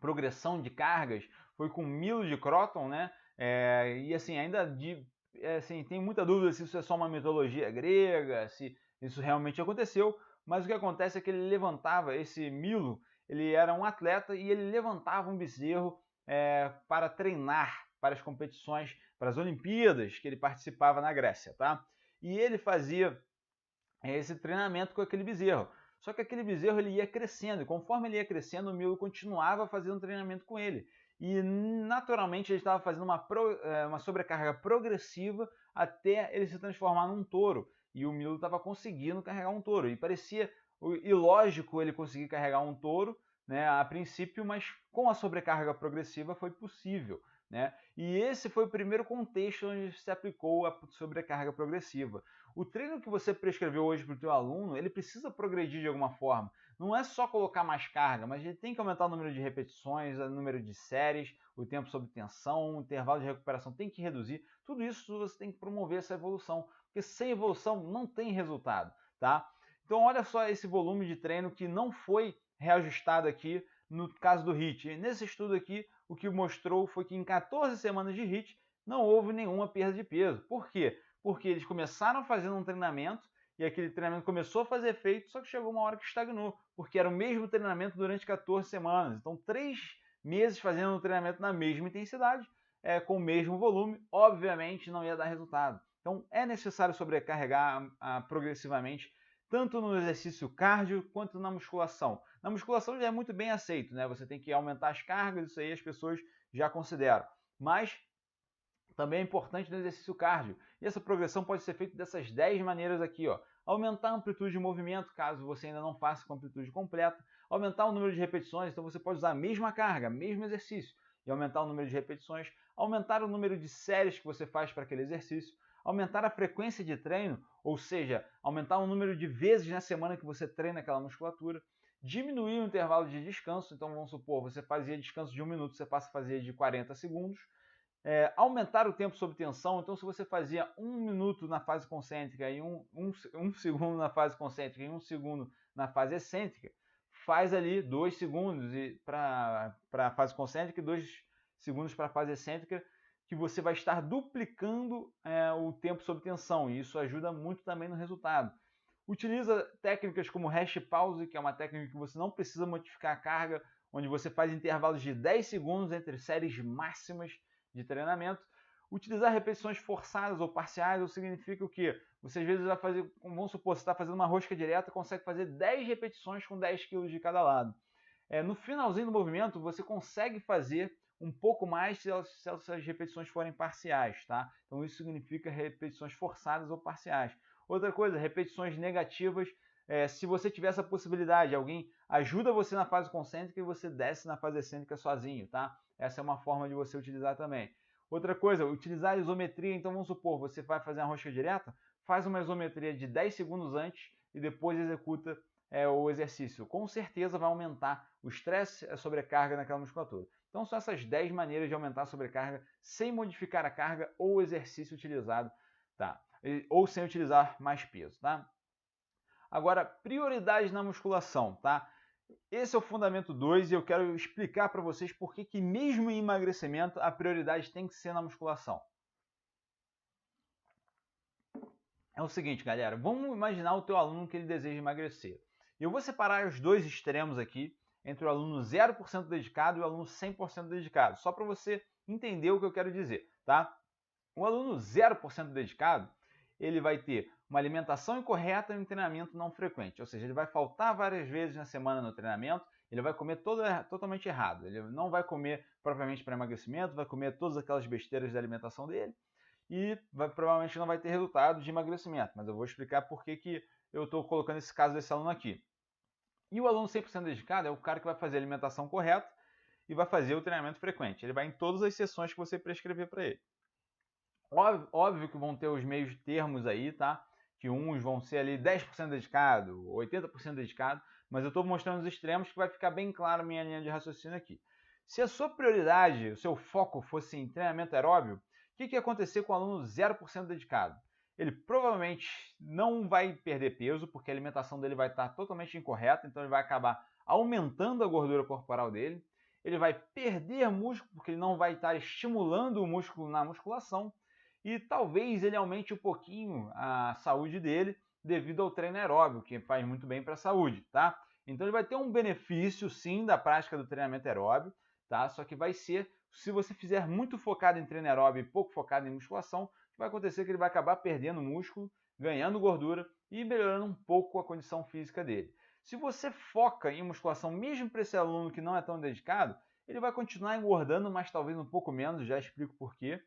progressão de cargas foi com Milo de Croton, né? E assim, assim, tem muita dúvida se isso é só uma mitologia grega, se isso realmente aconteceu, mas o que acontece é que ele levantava, esse Milo, ele era um atleta e ele levantava um bezerro para treinar para as competições, para as Olimpíadas que ele participava na Grécia, tá? E ele fazia esse treinamento com aquele bezerro. Só que aquele bezerro ele ia crescendo, e conforme ele ia crescendo, o Milo continuava fazendo treinamento com ele. E naturalmente ele estava fazendo uma sobrecarga progressiva até ele se transformar num touro. E o Milo estava conseguindo carregar um touro. E parecia ilógico ele conseguir carregar um touro, né, a princípio, mas com a sobrecarga progressiva foi possível. Né? E esse foi o primeiro contexto onde se aplicou a sobrecarga progressiva. O treino que você prescreveu hoje para o teu aluno, ele precisa progredir de alguma forma. Não é só colocar mais carga, mas ele tem que aumentar o número de repetições, o número de séries, o tempo sob tensão, o intervalo de recuperação tem que reduzir. Tudo isso você tem que promover essa evolução, porque sem evolução não tem resultado, tá? Então olha só esse volume de treino que não foi reajustado aqui no caso do HIIT. Nesse estudo aqui, o que mostrou foi que em 14 semanas de HIIT não houve nenhuma perda de peso. Por quê? Porque eles começaram fazendo um treinamento e aquele treinamento começou a fazer efeito, só que chegou uma hora que estagnou, porque era o mesmo treinamento durante 14 semanas. Então, 3 meses fazendo um treinamento na mesma intensidade, com o mesmo volume, obviamente não ia dar resultado. Então, é necessário sobrecarregar progressivamente, tanto no exercício cardio quanto na musculação. Na musculação já é muito bem aceito, né? Você tem que aumentar as cargas, isso aí as pessoas já consideram. Mas também é importante no exercício cardio. E essa progressão pode ser feita dessas 10 maneiras aqui, ó. Aumentar a amplitude de movimento, caso você ainda não faça com a amplitude completa. Aumentar o número de repetições, então você pode usar a mesma carga, mesmo exercício, e aumentar o número de repetições. Aumentar o número de séries que você faz para aquele exercício. Aumentar a frequência de treino, ou seja, aumentar o número de vezes na semana que você treina aquela musculatura. Diminuir o intervalo de descanso, então vamos supor, você fazia descanso de 1 minuto, você passa a fazer de 40 segundos. Aumentar o tempo sob tensão, então se você fazia 1 minuto na fase concêntrica e um segundo na fase concêntrica e 1 segundo na fase excêntrica, faz ali 2 segundos para a fase concêntrica e 2 segundos para a fase excêntrica, que você vai estar duplicando o tempo sob tensão, e isso ajuda muito também no resultado. Utiliza técnicas como hash pause, que é uma técnica que você não precisa modificar a carga, onde você faz intervalos de 10 segundos entre séries máximas de treinamento. Utilizar repetições forçadas ou parciais significa o quê? Você às vezes vai fazer, vamos supor, você está fazendo uma rosca direta, consegue fazer 10 repetições com 10 kg de cada lado. No finalzinho do movimento, você consegue fazer um pouco mais se essas repetições forem parciais, tá? Então isso significa repetições forçadas ou parciais. Outra coisa, repetições negativas, se você tiver essa possibilidade, alguém ajuda você na fase concêntrica e você desce na fase excêntrica sozinho, tá? Essa é uma forma de você utilizar também. Outra coisa, utilizar a isometria. Então vamos supor, você vai fazer uma rosca direta, faz uma isometria de 10 segundos antes e depois executa o exercício. Com certeza vai aumentar o estresse, a sobrecarga naquela musculatura. Então são essas 10 maneiras de aumentar a sobrecarga sem modificar a carga ou o exercício utilizado, tá? Ou sem utilizar mais peso, tá? Agora, prioridades na musculação, tá? Esse é o fundamento 2 e eu quero explicar para vocês por que mesmo em emagrecimento a prioridade tem que ser na musculação. É o seguinte, galera, vamos imaginar o teu aluno que ele deseja emagrecer. Eu vou separar os dois extremos aqui, entre o aluno 0% dedicado e o aluno 100% dedicado, só para você entender o que eu quero dizer, tá? O aluno 0% dedicado, ele vai ter uma alimentação incorreta e um treinamento não frequente, ou seja, ele vai faltar várias vezes na semana no treinamento, ele vai comer totalmente errado, ele não vai comer propriamente para emagrecimento, vai comer todas aquelas besteiras da alimentação dele e provavelmente não vai ter resultado de emagrecimento, mas eu vou explicar por que eu estou colocando esse caso desse aluno aqui. E o aluno 100% dedicado é o cara que vai fazer a alimentação correta e vai fazer o treinamento frequente, ele vai em todas as sessões que você prescrever para ele. Óbvio que vão ter os meios termos aí, tá? Que uns vão ser ali 10% dedicado, 80% dedicado, mas eu estou mostrando os extremos que vai ficar bem claro a minha linha de raciocínio aqui. Se a sua prioridade, o seu foco fosse em treinamento aeróbio, o que ia acontecer com o aluno 0% dedicado? Ele provavelmente não vai perder peso, porque a alimentação dele vai estar totalmente incorreta, então ele vai acabar aumentando a gordura corporal dele. Ele vai perder músculo, porque ele não vai estar estimulando o músculo na musculação. E talvez ele aumente um pouquinho a saúde dele devido ao treino aeróbio, que faz muito bem para a saúde, tá? Então ele vai ter um benefício sim da prática do treinamento aeróbio, tá? Só que vai ser, se você fizer muito focado em treino aeróbio e pouco focado em musculação, vai acontecer que ele vai acabar perdendo músculo, ganhando gordura e melhorando um pouco a condição física dele. Se você foca em musculação, mesmo para esse aluno que não é tão dedicado, ele vai continuar engordando, mas talvez um pouco menos, já explico por quê.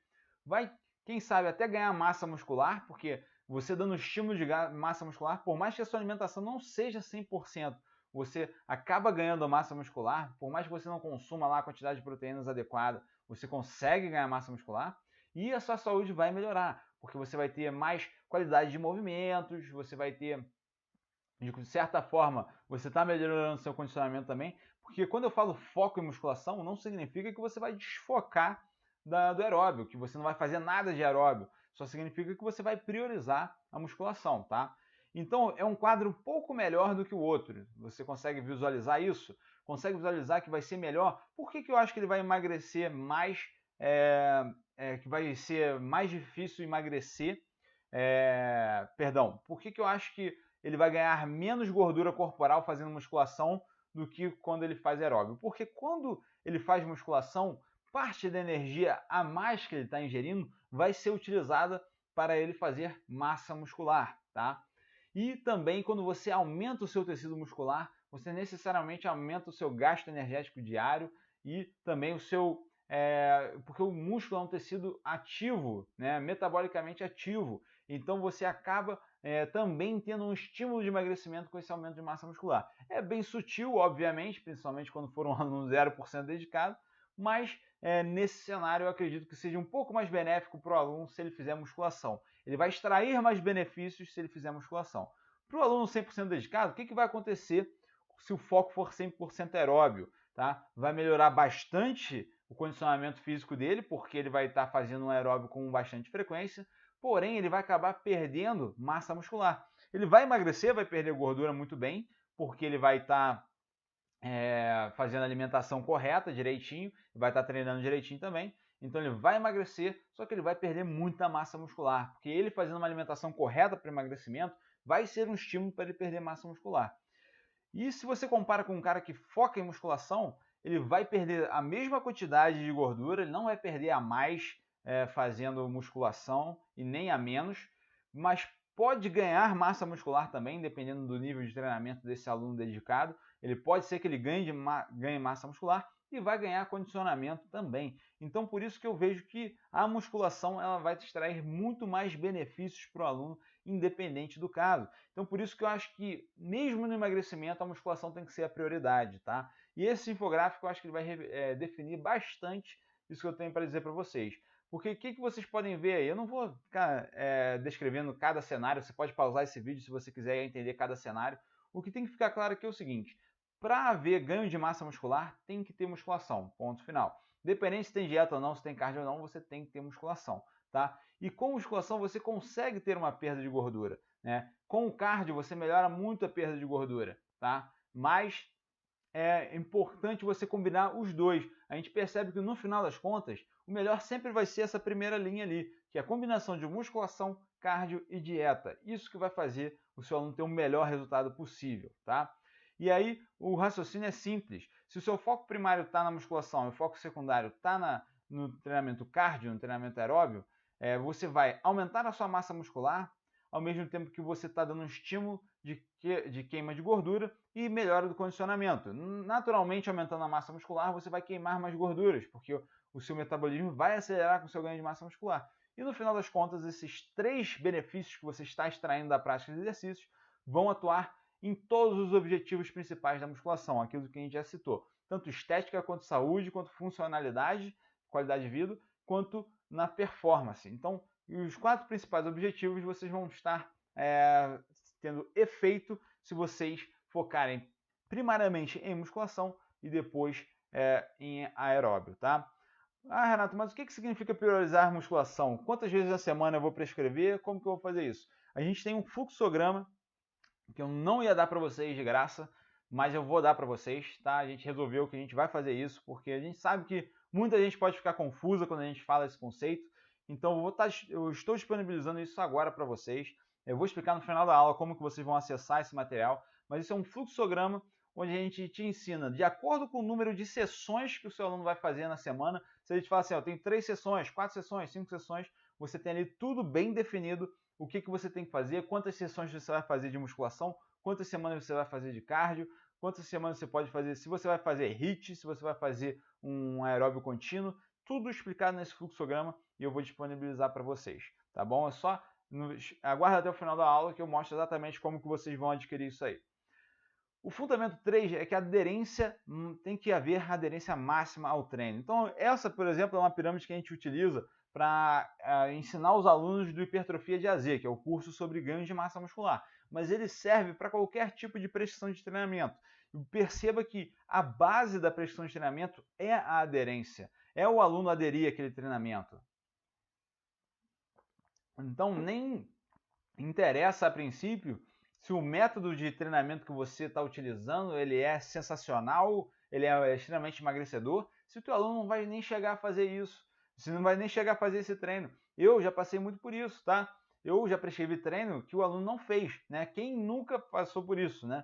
Vai, quem sabe, até ganhar massa muscular, porque você dando estímulo de massa muscular, por mais que a sua alimentação não seja 100%, você acaba ganhando massa muscular, por mais que você não consuma lá a quantidade de proteínas adequada, você consegue ganhar massa muscular e a sua saúde vai melhorar, porque você vai ter mais qualidade de movimentos, você vai ter, de certa forma, você está melhorando seu condicionamento também, porque quando eu falo foco em musculação, não significa que você vai desfocar do aeróbio, que você não vai fazer nada de aeróbio, só significa que você vai priorizar a musculação, tá? Então é um quadro um pouco melhor do que o outro. Você consegue visualizar isso? Consegue visualizar que vai ser melhor? Por que eu acho que ele vai emagrecer mais, que vai ser mais difícil emagrecer? Por que eu acho que ele vai ganhar menos gordura corporal fazendo musculação do que quando ele faz aeróbio? Porque quando ele faz musculação, parte da energia a mais que ele está ingerindo vai ser utilizada para ele fazer massa muscular, tá? E também quando você aumenta o seu tecido muscular, você necessariamente aumenta o seu gasto energético diário e também o seu... porque o músculo é um tecido ativo, né? Metabolicamente ativo. Então você acaba também tendo um estímulo de emagrecimento com esse aumento de massa muscular. É bem sutil, obviamente, principalmente quando for um aluno 0% dedicado, mas nesse cenário eu acredito que seja um pouco mais benéfico para o aluno se ele fizer musculação. Ele vai extrair mais benefícios se ele fizer musculação. Para o aluno 100% dedicado, o que vai acontecer se o foco for 100% aeróbio? Tá? Vai melhorar bastante o condicionamento físico dele, porque ele vai estar fazendo um aeróbio com bastante frequência, porém ele vai acabar perdendo massa muscular. Ele vai emagrecer, vai perder gordura muito bem, porque ele vai estar fazendo a alimentação correta, direitinho, vai estar treinando direitinho também, então ele vai emagrecer, só que ele vai perder muita massa muscular, porque ele fazendo uma alimentação correta para emagrecimento vai ser um estímulo para ele perder massa muscular. E se você compara com um cara que foca em musculação, ele vai perder a mesma quantidade de gordura, ele não vai perder a mais fazendo musculação e nem a menos, mas pode ganhar massa muscular também, dependendo do nível de treinamento desse aluno dedicado. Ele pode ser que ele ganhe massa muscular e vai ganhar condicionamento também. Então, por isso que eu vejo que a musculação ela vai te extrair muito mais benefícios para o aluno, independente do caso. Então, por isso que eu acho que, mesmo no emagrecimento, a musculação tem que ser a prioridade, tá? E esse infográfico, eu acho que ele vai definir bastante isso que eu tenho para dizer para vocês. Porque o que vocês podem ver aí? Eu não vou ficar descrevendo cada cenário, você pode pausar esse vídeo se você quiser entender cada cenário. O que tem que ficar claro aqui é o seguinte: para haver ganho de massa muscular, tem que ter musculação, ponto final. Independente se tem dieta ou não, se tem cardio ou não, você tem que ter musculação, tá? E com musculação você consegue ter uma perda de gordura, né? Com o cardio você melhora muito a perda de gordura, tá? Mas é importante você combinar os dois. A gente percebe que no final das contas, o melhor sempre vai ser essa primeira linha ali, que é a combinação de musculação, cardio e dieta. Isso que vai fazer o seu aluno ter o melhor resultado possível, tá? E aí o raciocínio é simples. Se o seu foco primário está na musculação e o foco secundário está no treinamento cardio, no treinamento aeróbio, você vai aumentar a sua massa muscular, ao mesmo tempo que você está dando um estímulo de queima de gordura e melhora do condicionamento. Naturalmente, aumentando a massa muscular, você vai queimar mais gorduras, porque o seu metabolismo vai acelerar com o seu ganho de massa muscular. E no final das contas, esses 3 benefícios que você está extraindo da prática de exercícios vão atuar em todos os objetivos principais da musculação, aquilo que a gente já citou. Tanto estética, quanto saúde, quanto funcionalidade, qualidade de vida, quanto na performance. Então, os 4 principais objetivos vocês vão estar tendo efeito se vocês focarem primariamente em musculação e depois em aeróbio, tá? Ah, Renato, mas o que significa priorizar musculação? Quantas vezes na semana eu vou prescrever? Como que eu vou fazer isso? A gente tem um fluxograma que eu não ia dar para vocês de graça, mas eu vou dar para vocês, tá? A gente resolveu que a gente vai fazer isso, porque a gente sabe que muita gente pode ficar confusa quando a gente fala esse conceito. Então eu estou disponibilizando isso agora para vocês. Eu vou explicar no final da aula como que vocês vão acessar esse material, mas isso é um fluxograma onde a gente te ensina, de acordo com o número de sessões que o seu aluno vai fazer na semana. Se a gente fala assim, eu tenho 3 sessões, 4 sessões, 5 sessões, você tem ali tudo bem definido, o que você tem que fazer, quantas sessões você vai fazer de musculação, quantas semanas você vai fazer de cardio, quantas semanas você pode fazer, se você vai fazer HIIT, se você vai fazer um aeróbio contínuo, tudo explicado nesse fluxograma e eu vou disponibilizar para vocês, tá bom? É só aguarda até o final da aula que eu mostro exatamente como que vocês vão adquirir isso aí. O fundamento 3 é que a aderência tem que haver aderência máxima ao treino. Então, essa, por exemplo, é uma pirâmide que a gente utiliza para ensinar os alunos do Hipertrofia de AZ, que é o curso sobre ganho de massa muscular. Mas ele serve para qualquer tipo de prescrição de treinamento. Perceba que a base da prescrição de treinamento é a aderência. É o aluno aderir àquele treinamento. Então, nem interessa a princípio se o método de treinamento que você está utilizando ele é sensacional, ele é extremamente emagrecedor, se o teu aluno não vai nem chegar a fazer isso, se não vai nem chegar a fazer esse treino. Eu já passei muito por isso, tá? Eu já prescrevi treino que o aluno não fez, né? Quem nunca passou por isso, né?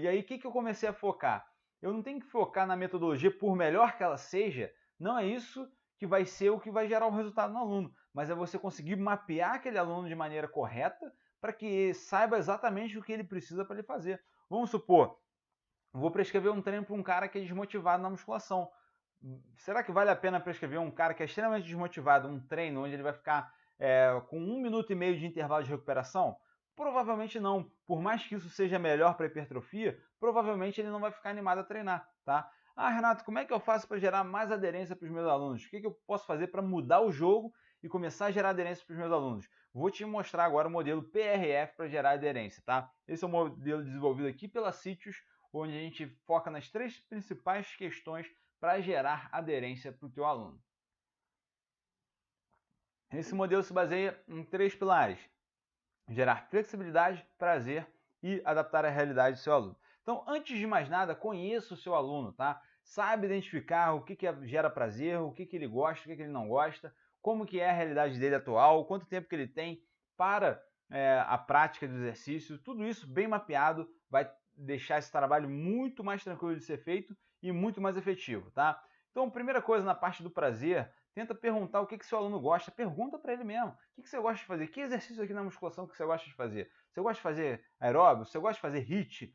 E aí, o que eu comecei a focar? Eu não tenho que focar na metodologia, por melhor que ela seja, não é isso que vai ser o que vai gerar o resultado no aluno, mas é você conseguir mapear aquele aluno de maneira correta para que saiba exatamente o que ele precisa para ele fazer. Vamos supor, vou prescrever um treino para um cara que é desmotivado na musculação. Será que vale a pena prescrever um cara que é extremamente desmotivado, um treino onde ele vai ficar com 1 minuto e meio de intervalo de recuperação? Provavelmente não. Por mais que isso seja melhor para a hipertrofia, provavelmente ele não vai ficar animado a treinar, tá? Ah, Renato, como é que eu faço para gerar mais aderência para os meus alunos? O que eu posso fazer para mudar o jogo e começar a gerar aderência para os meus alunos? Vou te mostrar agora o modelo PRF para gerar aderência, tá? Esse é o modelo desenvolvido aqui pela Citius, onde a gente foca nas 3 principais questões para gerar aderência para o teu aluno. Esse modelo se baseia em 3 pilares: gerar flexibilidade, prazer e adaptar a realidade do seu aluno. Então, antes de mais nada, conheça o seu aluno, tá? Saiba identificar o que gera prazer, o que ele gosta, o que ele não gosta, como que é a realidade dele atual, quanto tempo que ele tem para a prática do exercício. Tudo isso bem mapeado vai deixar esse trabalho muito mais tranquilo de ser feito e muito mais efetivo, tá? Então, primeira coisa na parte do prazer, Tenta perguntar o que seu aluno gosta. Pergunta para ele mesmo. O que você gosta de fazer? Que exercício aqui na musculação que você gosta de fazer? Você gosta de fazer aeróbio? Você gosta de fazer HIIT?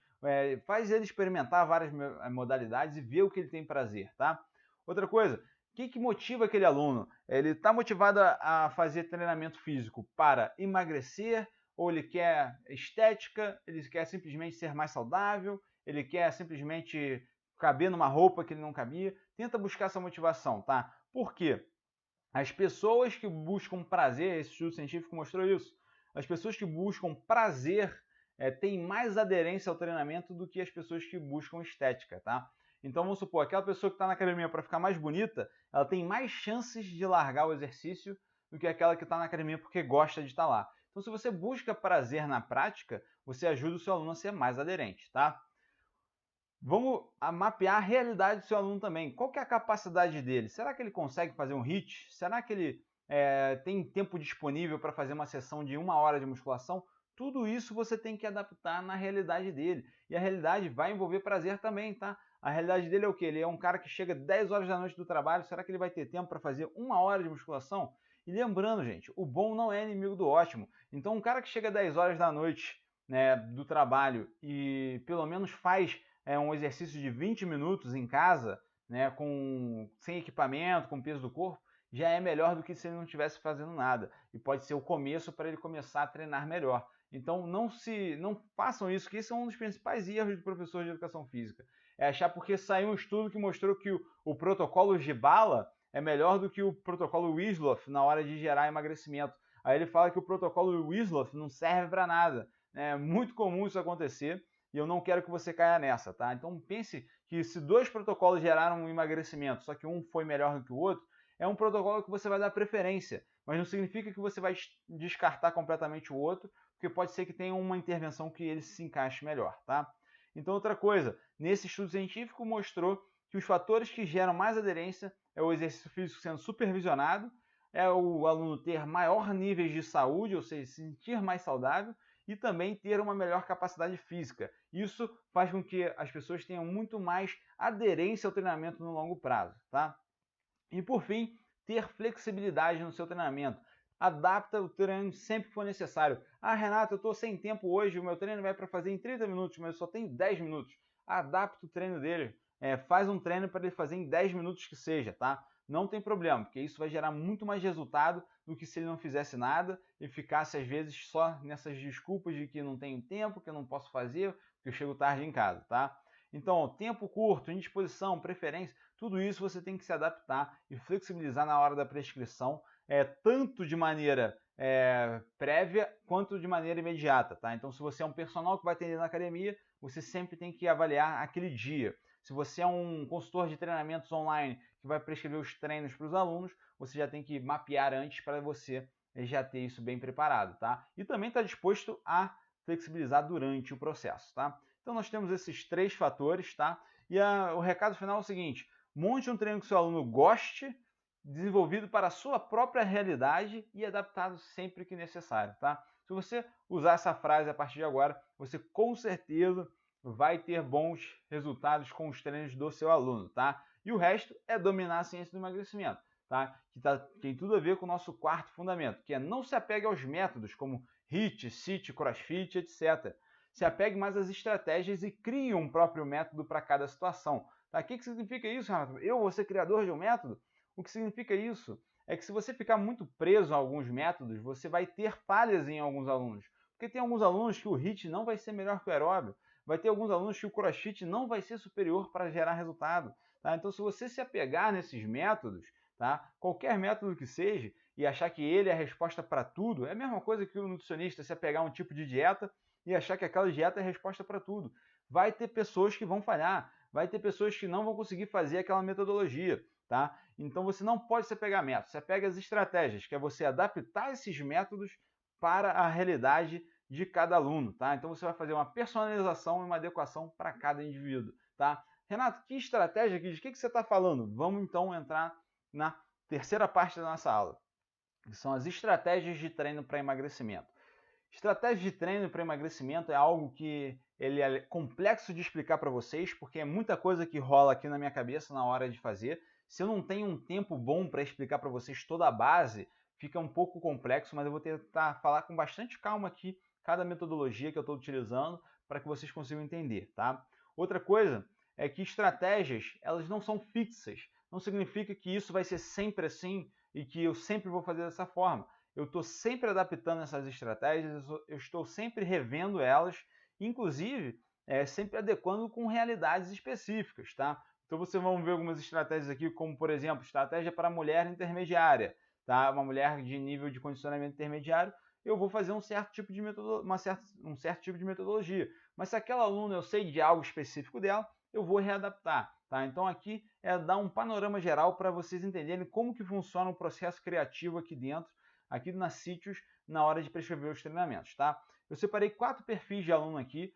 Faz ele experimentar várias modalidades e ver o que ele tem prazer, tá? Outra coisa, o que motiva aquele aluno? Ele está motivado a fazer treinamento físico para emagrecer, ou ele quer estética, ele quer simplesmente ser mais saudável, ele quer simplesmente caber numa roupa que ele não cabia. Tenta buscar essa motivação, tá? Por quê? As pessoas que buscam prazer, esse estudo científico mostrou isso, as pessoas que buscam prazer têm mais aderência ao treinamento do que as pessoas que buscam estética, tá? Então vamos supor, aquela pessoa que está na academia para ficar mais bonita, ela tem mais chances de largar o exercício do que aquela que está na academia porque gosta de estar lá. Então se você busca prazer na prática, você ajuda o seu aluno a ser mais aderente, tá? Vamos mapear a realidade do seu aluno também. Qual que é a capacidade dele? Será que ele consegue fazer um HIIT? Será que ele tem tempo disponível para fazer uma sessão de 1 hora de musculação? Tudo isso você tem que adaptar na realidade dele. E a realidade vai envolver prazer também, tá? A realidade dele é o quê? Ele é um cara que chega 10 horas da noite do trabalho. Será que ele vai ter tempo para fazer 1 hora de musculação? E lembrando, gente, o bom não é inimigo do ótimo. Então, um cara que chega 10 horas da noite, né, do trabalho e pelo menos faz um exercício de 20 minutos em casa, né, sem equipamento, com peso do corpo, já é melhor do que se ele não estivesse fazendo nada. E pode ser o começo para ele começar a treinar melhor. Então não façam isso, que esse é um dos principais erros de professor de educação física. É achar porque saiu um estudo que mostrou que o protocolo Gibala é melhor do que o protocolo Wisloff na hora de gerar emagrecimento. Aí ele fala que o protocolo Wisloff não serve para nada. É muito comum isso acontecer. E eu não quero que você caia nessa, tá? Então pense que se 2 protocolos geraram um emagrecimento, só que um foi melhor do que o outro, é um protocolo que você vai dar preferência. Mas não significa que você vai descartar completamente o outro, porque pode ser que tenha uma intervenção que ele se encaixe melhor, tá? Então outra coisa, nesse estudo científico mostrou que os fatores que geram mais aderência é o exercício físico sendo supervisionado, é o aluno ter maior níveis de saúde, ou seja, se sentir mais saudável, e também ter uma melhor capacidade física. Isso faz com que as pessoas tenham muito mais aderência ao treinamento no longo prazo, tá? E por fim, ter flexibilidade no seu treinamento. Adapta o treino sempre que for necessário. Ah, Renato, eu estou sem tempo hoje, o meu treino vai para fazer em 30 minutos, mas eu só tenho 10 minutos. Adapta o treino dele. Faz um treino para ele fazer em 10 minutos que seja, tá? Não tem problema, porque isso vai gerar muito mais resultado do que se ele não fizesse nada e ficasse, às vezes, só nessas desculpas de que não tenho tempo, que eu não posso fazer, que eu chego tarde em casa, tá? Então, tempo curto, indisposição, preferência, tudo isso você tem que se adaptar e flexibilizar na hora da prescrição, tanto de maneira prévia quanto de maneira imediata, tá? Então, se você é um personal que vai atender na academia, você sempre tem que avaliar aquele dia. Se você é um consultor de treinamentos online que vai prescrever os treinos para os alunos, você já tem que mapear antes para você já ter isso bem preparado, tá? E também está disposto a flexibilizar durante o processo, tá? Então nós temos esses 3 fatores, tá? E o recado final é o seguinte: monte um treino que o seu aluno goste, desenvolvido para a sua própria realidade e adaptado sempre que necessário, tá? Se você usar essa frase a partir de agora, você com certeza vai ter bons resultados com os treinos do seu aluno, tá? E o resto é dominar a ciência do emagrecimento, tá? Tem tudo a ver com o nosso 4º fundamento, que é não se apegue aos métodos como HIIT, CIT, CrossFit, etc. Se apegue mais às estratégias e crie um próprio método para cada situação. Tá? O que significa isso, Renato? Eu vou ser criador de um método? O que significa isso é que se você ficar muito preso a alguns métodos, você vai ter falhas em alguns alunos. Porque tem alguns alunos que o HIIT não vai ser melhor que o aeróbio. Vai ter alguns alunos que o CrossFit não vai ser superior para gerar resultado. Tá? Então, se você se apegar nesses métodos, tá? Qualquer método que seja, e achar que ele é a resposta para tudo, é a mesma coisa que o nutricionista se apegar a um tipo de dieta e achar que aquela dieta é a resposta para tudo. Vai ter pessoas que vão falhar, vai ter pessoas que não vão conseguir fazer aquela metodologia. Tá? Então você não pode se apegar a métodos, você pega as estratégias, que é você adaptar esses métodos para a realidade de cada aluno, tá? Então você vai fazer uma personalização e uma adequação para cada indivíduo, tá? Renato, que estratégia aqui? De que você está falando? Vamos então entrar na terceira parte da nossa aula, que são as estratégias de treino para emagrecimento. Estratégia de treino para emagrecimento é algo que ele é complexo de explicar para vocês, porque é muita coisa que rola aqui na minha cabeça na hora de fazer. Se eu não tenho um tempo bom para explicar para vocês toda a base, fica um pouco complexo, mas eu vou tentar falar com bastante calma aqui cada metodologia que eu estou utilizando para que vocês consigam entender, tá? Outra coisa é que estratégias, elas não são fixas. Não significa que isso vai ser sempre assim e que eu sempre vou fazer dessa forma. Eu estou sempre adaptando essas estratégias, eu estou sempre revendo elas, inclusive sempre adequando com realidades específicas, tá? Então vocês vão ver algumas estratégias aqui, como por exemplo, estratégia para mulher intermediária, tá? Uma mulher de nível de condicionamento intermediário, eu vou fazer um certo tipo de metodologia. Mas se aquela aluna eu sei de algo específico dela, eu vou readaptar, tá? Então aqui é dar um panorama geral para vocês entenderem como que funciona o processo criativo aqui dentro, aqui na Sítios, na hora de prescrever os treinamentos, tá? Eu separei 4 perfis de aluno aqui,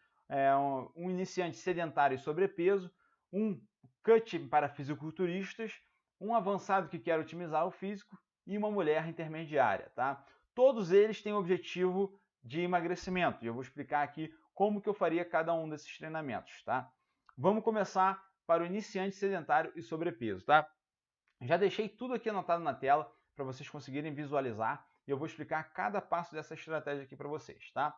um iniciante sedentário e sobrepeso, um cut para fisiculturistas, um avançado que quer otimizar o físico e uma mulher intermediária, tá? Todos eles têm o objetivo de emagrecimento e eu vou explicar aqui como que eu faria cada um desses treinamentos, tá? Vamos começar para o iniciante sedentário e sobrepeso, tá? Já deixei tudo aqui anotado na tela para vocês conseguirem visualizar e eu vou explicar cada passo dessa estratégia aqui para vocês, tá?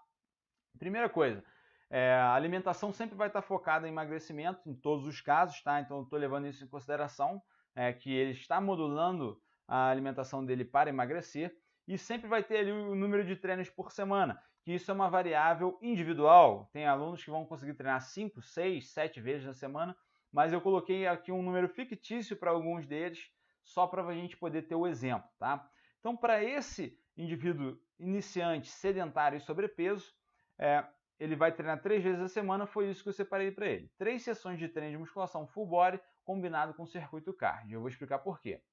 Primeira coisa, a alimentação sempre vai estar focada em emagrecimento em todos os casos, tá? Então eu estou levando isso em consideração, que ele está modulando a alimentação dele para emagrecer e sempre vai ter ali o número de treinos por semana, que isso é uma variável individual. Tem alunos que vão conseguir treinar 5, 6, 7 vezes na semana, mas eu coloquei aqui um número fictício para alguns deles, só para a gente poder ter o exemplo, tá? Então, para esse indivíduo iniciante, sedentário e sobrepeso, ele vai treinar 3 vezes a semana, foi isso que eu separei para ele. 3 sessões de treino de musculação full body combinado com circuito cardio. Eu vou explicar por quê.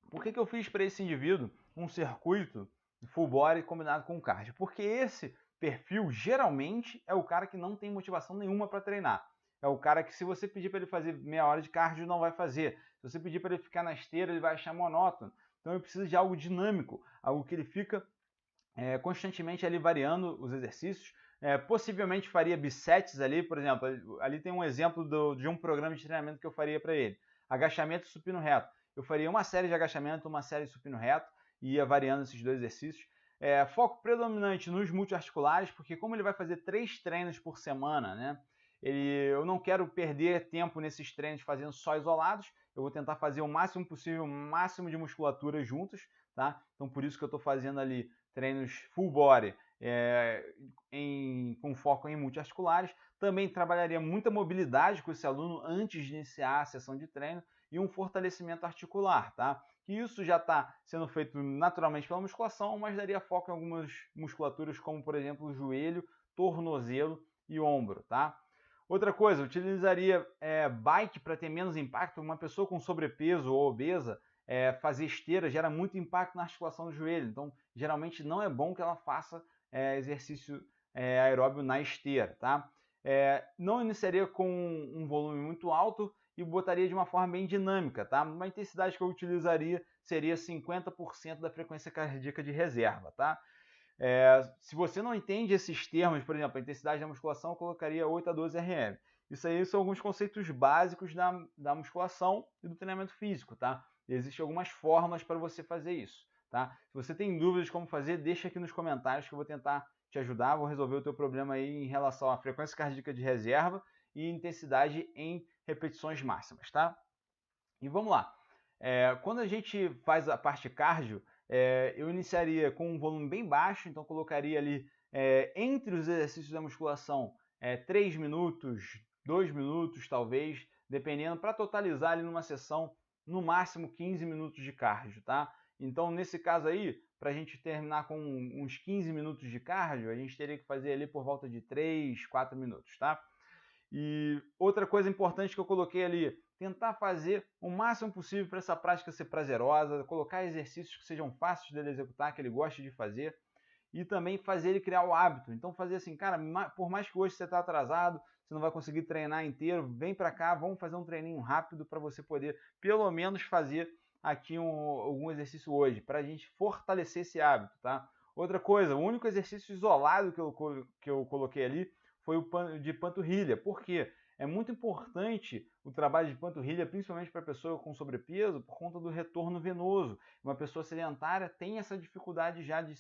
Por que eu fiz para esse indivíduo um circuito full body combinado com cardio? Porque esse perfil geralmente é o cara que não tem motivação nenhuma para treinar. É o cara que se você pedir para ele fazer meia hora de cardio, não vai fazer. Se você pedir para ele ficar na esteira, ele vai achar monótono. Então eu preciso de algo dinâmico, algo que ele fica constantemente ali variando os exercícios. Possivelmente faria bisets ali, por exemplo, ali tem um exemplo de um programa de treinamento que eu faria para ele. Agachamento e supino reto. Eu faria uma série de agachamento, uma série de supino reto, e ia variando esses dois exercícios. Foco predominante nos multiarticulares, porque como ele vai fazer 3 treinos por semana, né? Eu não quero perder tempo nesses treinos fazendo só isolados, eu vou tentar fazer o máximo possível, o máximo de musculatura juntas, tá? Então por isso que eu estou fazendo ali treinos full body com foco em multiarticulares. Também trabalharia muita mobilidade com esse aluno antes de iniciar a sessão de treino e um fortalecimento articular, tá? Que isso já está sendo feito naturalmente pela musculação, mas daria foco em algumas musculaturas como, por exemplo, o joelho, tornozelo e ombro, tá? Outra coisa, utilizaria bike para ter menos impacto. Uma pessoa com sobrepeso ou obesa, fazer esteira gera muito impacto na articulação do joelho. Então, geralmente não é bom que ela faça exercício aeróbio na esteira, tá? Não iniciaria com um volume muito alto e botaria de uma forma bem dinâmica, tá? Uma intensidade que eu utilizaria seria 50% da frequência cardíaca de reserva, tá? Se você não entende esses termos, por exemplo, a intensidade da musculação, eu colocaria 8 a 12 RM. Isso aí são alguns conceitos básicos da musculação e do treinamento físico, tá? Existem algumas formas para você fazer isso, tá? Se você tem dúvidas de como fazer, deixa aqui nos comentários que eu vou tentar te ajudar, vou resolver o teu problema aí em relação à frequência cardíaca de reserva e intensidade em repetições máximas, tá? E vamos lá. Quando a gente faz a parte cardio, eu iniciaria com um volume bem baixo, então colocaria ali entre os exercícios da musculação 3 minutos, 2 minutos talvez, dependendo, para totalizar ali numa sessão no máximo 15 minutos de cardio, tá? Então nesse caso aí, para a gente terminar com uns 15 minutos de cardio, a gente teria que fazer ali por volta de 3, 4 minutos, tá? E outra coisa importante que eu coloquei ali, tentar fazer o máximo possível para essa prática ser prazerosa, colocar exercícios que sejam fáceis dele executar, que ele goste de fazer, e também fazer ele criar o hábito. Então fazer assim, cara, por mais que hoje você está atrasado, você não vai conseguir treinar inteiro, vem para cá, vamos fazer um treininho rápido para você poder pelo menos fazer aqui algum exercício hoje, para a gente fortalecer esse hábito, tá? Outra coisa, o único exercício isolado que eu coloquei ali foi o de panturrilha. Por quê? É muito importante o trabalho de panturrilha, principalmente para a pessoa com sobrepeso, por conta do retorno venoso. Uma pessoa sedentária tem essa dificuldade já de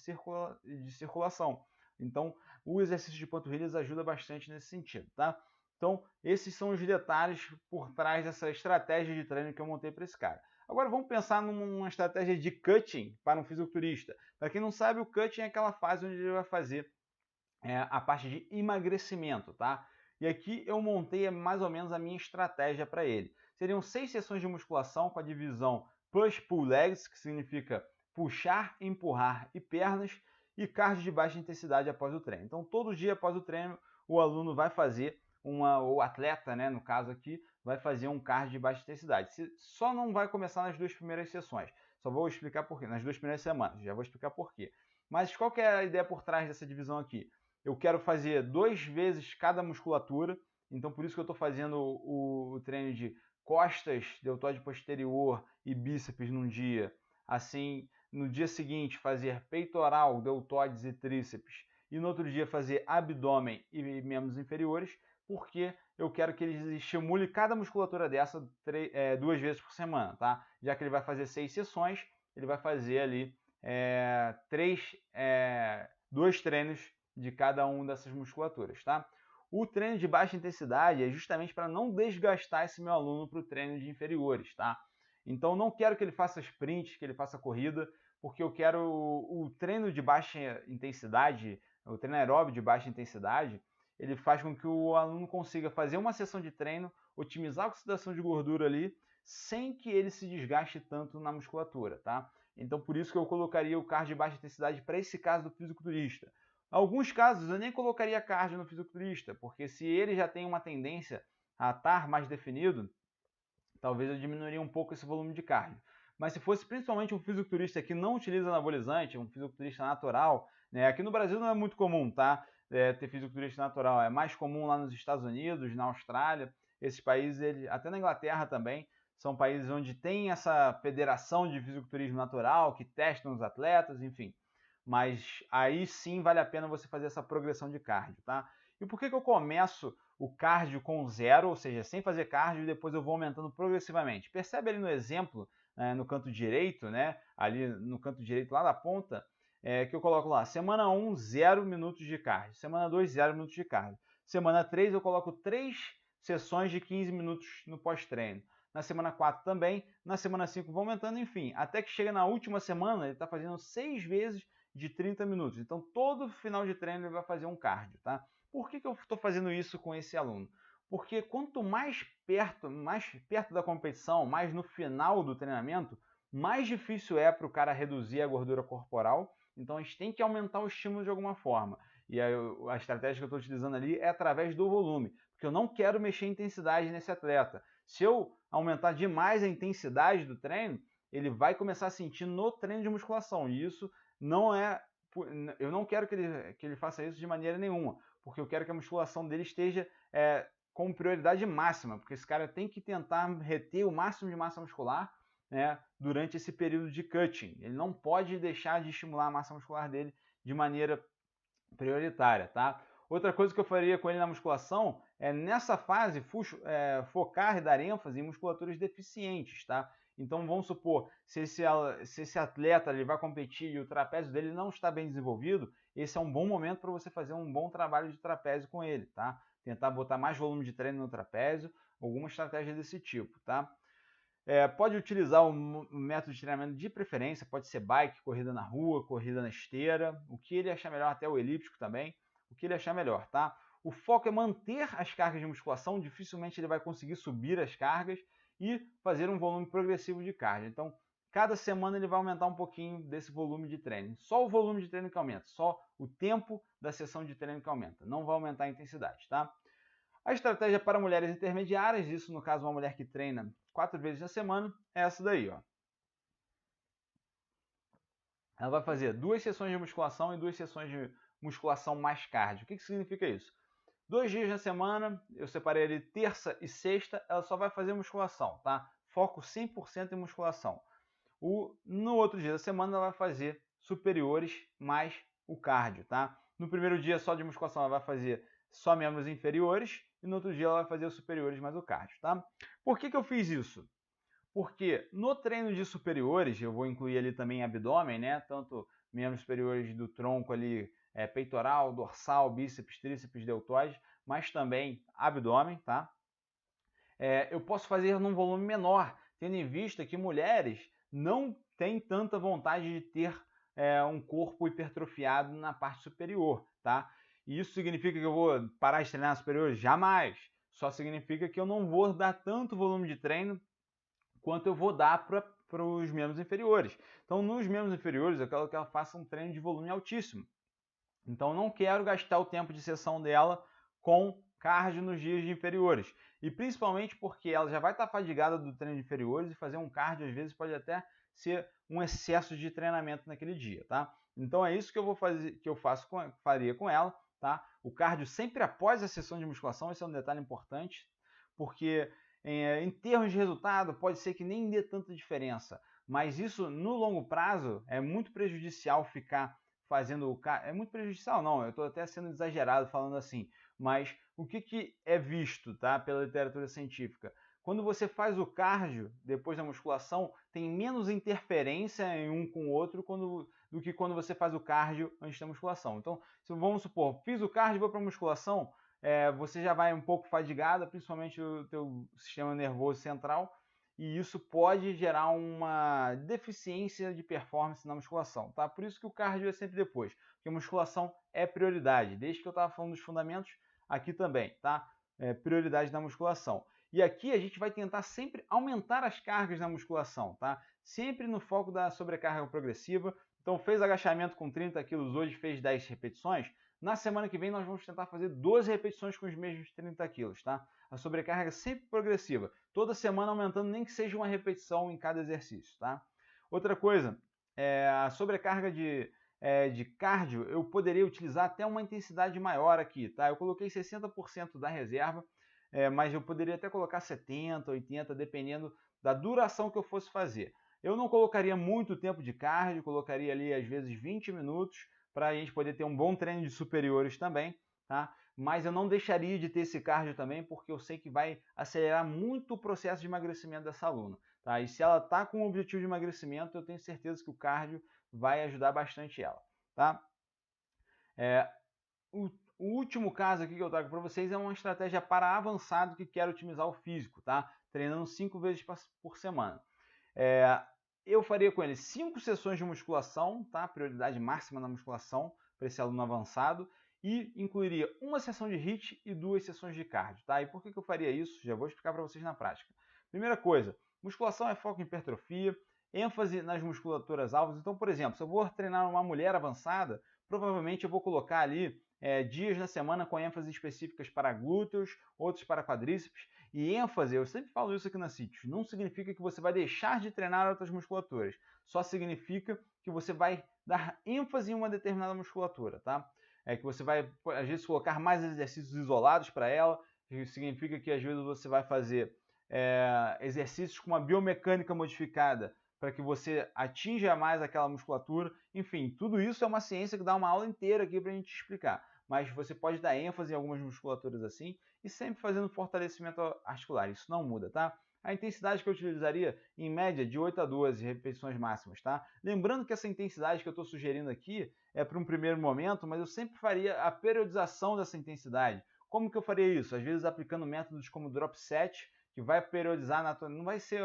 circulação. Então, o exercício de panturrilhas ajuda bastante nesse sentido, tá? Então, esses são os detalhes por trás dessa estratégia de treino que eu montei para esse cara. Agora, vamos pensar numa estratégia de cutting para um fisiculturista. Para quem não sabe, o cutting é aquela fase onde ele vai fazer a parte de emagrecimento, tá? E aqui eu montei mais ou menos a minha estratégia para ele. Seriam 6 sessões de musculação com a divisão push-pull legs, que significa puxar, empurrar e pernas, e cardio de baixa intensidade após o treino. Então, todo dia após o treino, o aluno vai fazer o atleta, né, no caso aqui, vai fazer um cardio de baixa intensidade. Só não vai começar nas 2 primeiras sessões. Só vou explicar por quê. Nas 2 primeiras semanas, já vou explicar por quê. Mas qual que é a ideia por trás dessa divisão aqui? Eu quero fazer 2 vezes cada musculatura, então por isso que eu estou fazendo o treino de costas, deltoide posterior e bíceps num dia. Assim, no dia seguinte fazer peitoral, deltoides e tríceps. E no outro dia fazer abdômen e membros inferiores, porque eu quero que ele estimule cada musculatura dessa 2 vezes por semana, tá? Já que ele vai fazer 6 sessões, ele vai fazer ali 2 treinos de cada uma dessas musculaturas, tá? O treino de baixa intensidade é justamente para não desgastar esse meu aluno para o treino de inferiores, tá? Então não quero que ele faça sprint, que ele faça corrida, porque eu quero o treino de baixa intensidade, o treino aeróbio de baixa intensidade, ele faz com que o aluno consiga fazer uma sessão de treino, otimizar a oxidação de gordura ali, sem que ele se desgaste tanto na musculatura, tá? Então por isso que eu colocaria o cardio de baixa intensidade para esse caso do fisiculturista. Alguns casos eu nem colocaria cardio no fisiculturista, porque se ele já tem uma tendência a estar mais definido, talvez eu diminuiria um pouco esse volume de cardio. Mas se fosse principalmente um fisiculturista que não utiliza anabolizante, um fisiculturista natural, né? Aqui no Brasil não é muito comum, tá? Ter fisiculturista natural. É mais comum lá nos Estados Unidos, na Austrália. Esses países, até na Inglaterra também, são países onde tem essa federação de fisiculturismo natural, que testam os atletas, enfim. Mas aí sim vale a pena você fazer essa progressão de cardio, tá? E por que eu começo o cardio com 0, ou seja, sem fazer cardio, e depois eu vou aumentando progressivamente? Percebe ali no exemplo, no canto direito, né? Ali no canto direito lá da ponta, que eu coloco lá, semana 1, 0 minutos de cardio. Semana 2, 0 minutos de cardio. Semana 3, eu coloco 3 sessões de 15 minutos no pós-treino. Na semana 4 também. Na semana 5 vou aumentando, enfim. Até que chega na última semana, ele está fazendo 6 vezes de 30 minutos. Então, todo final de treino ele vai fazer um cardio, tá? Por que eu estou fazendo isso com esse aluno? Porque quanto mais perto da competição, mais no final do treinamento, mais difícil é para o cara reduzir a gordura corporal. Então, a gente tem que aumentar o estímulo de alguma forma. E a estratégia que eu estou utilizando ali é através do volume, porque eu não quero mexer em intensidade nesse atleta. Se eu aumentar demais a intensidade do treino, ele vai começar a sentir no treino de musculação. E isso não é... Eu não quero que ele faça isso de maneira nenhuma, porque eu quero que a musculação dele esteja com prioridade máxima, porque esse cara tem que tentar reter o máximo de massa muscular, né, durante esse período de cutting. Ele não pode deixar de estimular a massa muscular dele de maneira prioritária, tá? Outra coisa que eu faria com ele na musculação é, nessa fase, focar e dar ênfase em musculaturas deficientes, tá? Então, vamos supor, se esse atleta ele vai competir e o trapézio dele não está bem desenvolvido, esse é um bom momento para você fazer um bom trabalho de trapézio com ele, tá? Tentar botar mais volume de treino no trapézio, alguma estratégia desse tipo, tá? Pode utilizar o método de treinamento de preferência, pode ser bike, corrida na rua, corrida na esteira, o que ele achar melhor, até o elíptico também, o que ele achar melhor, tá? O foco é manter as cargas de musculação, dificilmente ele vai conseguir subir as cargas e fazer um volume progressivo de carga. Então, cada semana ele vai aumentar um pouquinho desse volume de treino. Só o volume de treino que aumenta, só o tempo da sessão de treino que aumenta, não vai aumentar a intensidade, tá? A estratégia para mulheres intermediárias, isso no caso uma mulher que treina 4 vezes na semana, é essa daí, ó. Ela vai fazer 2 sessões de musculação e 2 sessões de musculação mais cardio. O que significa isso? 2 dias na semana, eu separei ali terça e sexta, ela só vai fazer musculação, tá? Foco 100% em musculação. No outro dia da semana ela vai fazer superiores mais o cardio, tá? No primeiro dia só de musculação ela vai fazer só membros inferiores e no outro dia ela vai fazer os superiores mais o cardio, tá? Por que eu fiz isso? Porque no treino de superiores, eu vou incluir ali também abdômen, né? Tanto membros superiores do tronco ali, peitoral, dorsal, bíceps, tríceps, deltoide, mas também abdômen, tá? Eu posso fazer num volume menor, tendo em vista que mulheres não têm tanta vontade de ter um corpo hipertrofiado na parte superior, tá? E isso significa que eu vou parar de treinar superior? Jamais! Só significa que eu não vou dar tanto volume de treino quanto eu vou dar para os membros inferiores. Então, nos membros inferiores, eu quero que ela faça um treino de volume altíssimo. Então, eu não quero gastar o tempo de sessão dela com cardio nos dias de inferiores. E principalmente porque ela já vai estar fadigada do treino de inferiores e fazer um cardio, às vezes, pode até ser um excesso de treinamento naquele dia, tá? Então, é isso que eu vou fazer, que eu faria com ela, tá? O cardio sempre após a sessão de musculação, esse é um detalhe importante, porque em termos de resultado, pode ser que nem dê tanta diferença, mas isso no longo prazo é muito prejudicial ficar fazendo o cardio. É muito prejudicial, não, eu estou até sendo exagerado falando assim, mas o que é visto, tá, pela literatura científica? Quando você faz o cardio depois da musculação, tem menos interferência em um com o outro do que quando você faz o cardio antes da musculação. Então, se vamos supor, fiz o cardio e vou para a musculação, você já vai um pouco fadigada, principalmente o teu sistema nervoso central, e isso pode gerar uma deficiência de performance na musculação, tá? Por isso que o cardio é sempre depois, porque a musculação é prioridade. Desde que eu estava falando dos fundamentos, aqui também, tá? Prioridade na musculação. E aqui a gente vai tentar sempre aumentar as cargas na musculação, tá? Sempre no foco da sobrecarga progressiva. Então, fez agachamento com 30 quilos hoje, fez 10 repetições. Na semana que vem nós vamos tentar fazer 12 repetições com os mesmos 30 quilos, tá? A sobrecarga é sempre progressiva. Toda semana aumentando, nem que seja uma repetição em cada exercício, tá? Outra coisa, a sobrecarga de cardio, eu poderia utilizar até uma intensidade maior aqui, tá? Eu coloquei 60% da reserva, mas eu poderia até colocar 70%, 80%, dependendo da duração que eu fosse fazer. Eu não colocaria muito tempo de cardio, colocaria ali às vezes 20 minutos, para a gente poder ter um bom treino de superiores também, tá? Mas eu não deixaria de ter esse cardio também, porque eu sei que vai acelerar muito o processo de emagrecimento dessa aluna, tá? E se ela está com o objetivo de emagrecimento, eu tenho certeza que o cardio vai ajudar bastante ela, tá? O último caso aqui que eu trago para vocês é uma estratégia para avançado que quer otimizar o físico, tá? Treinando 5 vezes por semana. Eu faria com ele 5 sessões de musculação, tá? Prioridade máxima na musculação para esse aluno avançado, e incluiria uma sessão de HIIT e 2 sessões de cardio, tá? E por que eu faria isso? Já vou explicar para vocês na prática. Primeira coisa, musculação é foco em hipertrofia, ênfase nas musculaturas alvos. Então, por exemplo, se eu vou treinar uma mulher avançada, provavelmente eu vou colocar ali dias na semana com ênfase específicas para glúteos, outros para quadríceps. E ênfase, eu sempre falo isso aqui na CITES, não significa que você vai deixar de treinar outras musculaturas, só significa que você vai dar ênfase em uma determinada musculatura, tá? Que você vai, às vezes, colocar mais exercícios isolados para ela, que significa que às vezes você vai fazer exercícios com uma biomecânica modificada para que você atinja mais aquela musculatura. Enfim, tudo isso é uma ciência que dá uma aula inteira aqui para a gente explicar. Mas você pode dar ênfase em algumas musculaturas assim e sempre fazendo fortalecimento articular. Isso não muda, tá? A intensidade que eu utilizaria, em média, de 8 a 12 repetições máximas, tá? Lembrando que essa intensidade que eu estou sugerindo aqui é para um primeiro momento, mas eu sempre faria a periodização dessa intensidade. Como que eu faria isso? Às vezes aplicando métodos como drop set, que vai periodizar, não vai ser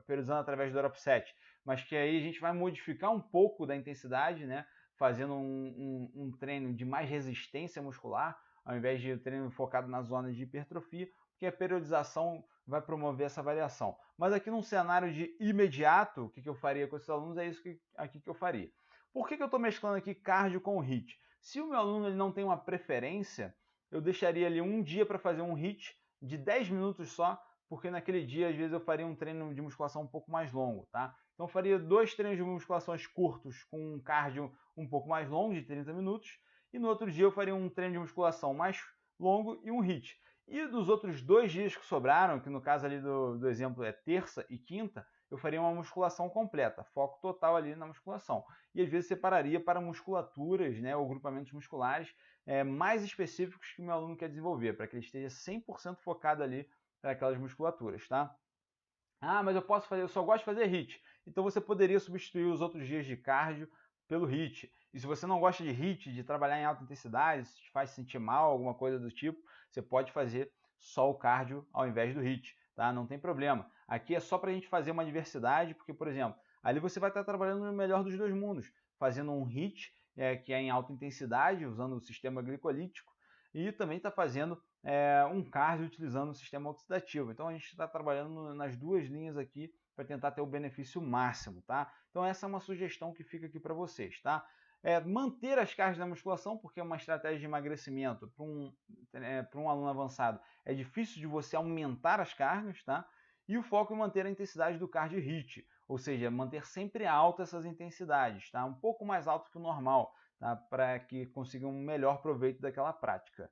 periodizando através do drop set, mas que aí a gente vai modificar um pouco da intensidade, né? Fazendo um treino de mais resistência muscular, ao invés de treino focado na zona de hipertrofia, porque a periodização vai promover essa variação. Mas aqui num cenário de imediato, o que eu faria com esses alunos é isso aqui que eu faria. Por que eu estou mesclando aqui cardio com HIIT? Se o meu aluno ele não tem uma preferência, eu deixaria ali um dia para fazer um HIIT de 10 minutos só, porque naquele dia, às vezes, eu faria um treino de musculação um pouco mais longo, tá? Então, eu faria 2 treinos de musculações curtos com um cardio um pouco mais longo, de 30 minutos, e no outro dia eu faria um treino de musculação mais longo e um HIIT. E dos outros 2 dias que sobraram, que no caso ali do exemplo é terça e quinta, eu faria uma musculação completa, foco total ali na musculação. E às vezes separaria para musculaturas, né, ou grupamentos musculares mais específicos que o meu aluno quer desenvolver, para que ele esteja 100% focado ali para aquelas musculaturas, tá? Ah, mas eu só gosto de fazer HIIT. Então você poderia substituir os outros dias de cardio pelo HIIT. E se você não gosta de HIIT, de trabalhar em alta intensidade, se te faz sentir mal, alguma coisa do tipo, você pode fazer só o cardio ao invés do HIIT, tá? Não tem problema. Aqui é só para a gente fazer uma diversidade, porque, por exemplo, ali você vai estar trabalhando no melhor dos dois mundos, fazendo um HIIT, que é em alta intensidade, usando o sistema glicolítico, e também está fazendo um cardio utilizando o sistema oxidativo. Então a gente está trabalhando nas duas linhas aqui para tentar ter o benefício máximo, tá? Então essa é uma sugestão que fica aqui para vocês, tá? Manter as cargas da musculação, porque é uma estratégia de emagrecimento para um aluno avançado. É difícil de você aumentar as cargas, tá? E o foco é manter a intensidade do cardio HIIT, ou seja, manter sempre altas essas intensidades, tá? Um pouco mais alto que o normal, tá? Para que consigam um melhor proveito daquela prática.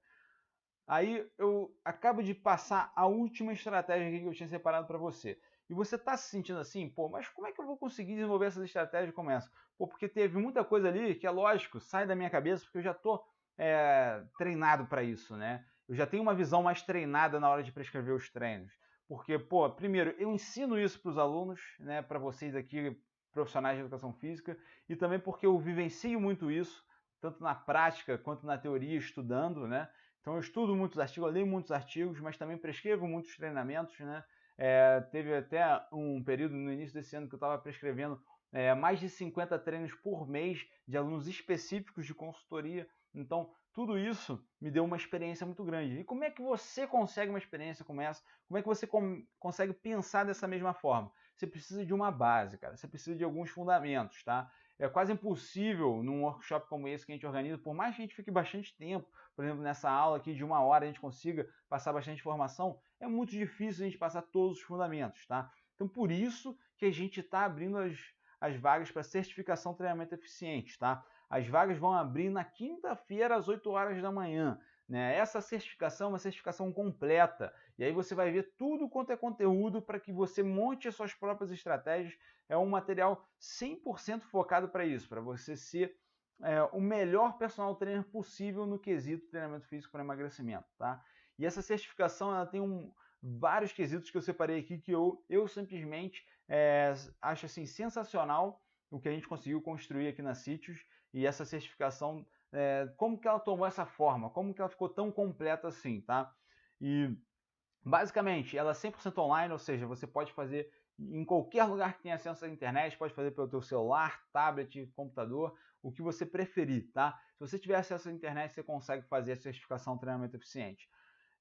Aí eu acabo de passar a última estratégia que eu tinha separado para você. E você está se sentindo assim, pô, mas como é que eu vou conseguir desenvolver essas estratégias como essa? Pô, porque teve muita coisa ali que é lógico, sai da minha cabeça, porque eu já estou treinado para isso, né? Eu já tenho uma visão mais treinada na hora de prescrever os treinos. Porque, pô, primeiro, eu ensino isso para os alunos, né, para vocês aqui, profissionais de educação física, e também porque eu vivencio muito isso, tanto na prática quanto na teoria, estudando, né? Então eu estudo muitos artigos, eu leio muitos artigos, mas também prescrevo muitos treinamentos, né? Teve até um período no início desse ano que eu estava prescrevendo mais de 50 treinos por mês de alunos específicos de consultoria. Então tudo isso me deu uma experiência muito grande. E como é que você consegue uma experiência como essa? Como é que você consegue pensar dessa mesma forma? Você precisa de uma base, cara. Você precisa de alguns fundamentos, tá? É quase impossível num workshop como esse que a gente organiza, por mais que a gente fique bastante tempo, por exemplo, nessa aula aqui de 1 hora a gente consiga passar bastante informação, é muito difícil a gente passar todos os fundamentos, tá? Então, por isso que a gente está abrindo as vagas para certificação de treinamento eficiente, tá? As vagas vão abrir na quinta-feira às 8 horas da manhã, né? Essa certificação é uma certificação completa, e aí você vai ver tudo quanto é conteúdo para que você monte as suas próprias estratégias. É um material 100% focado para isso, para você ser o melhor personal trainer possível no quesito treinamento físico para emagrecimento, tá? E essa certificação ela tem vários quesitos que eu separei aqui que eu simplesmente acho assim sensacional o que a gente conseguiu construir aqui na Sítios, e essa certificação, como que ela tomou essa forma, como que ela ficou tão completa assim, tá? E basicamente ela é 100% online, ou seja, você pode fazer em qualquer lugar que tenha acesso à internet, pode fazer pelo teu celular, tablet, computador, o que você preferir, tá? Se você tiver acesso à internet, você consegue fazer a certificação de treinamento eficiente.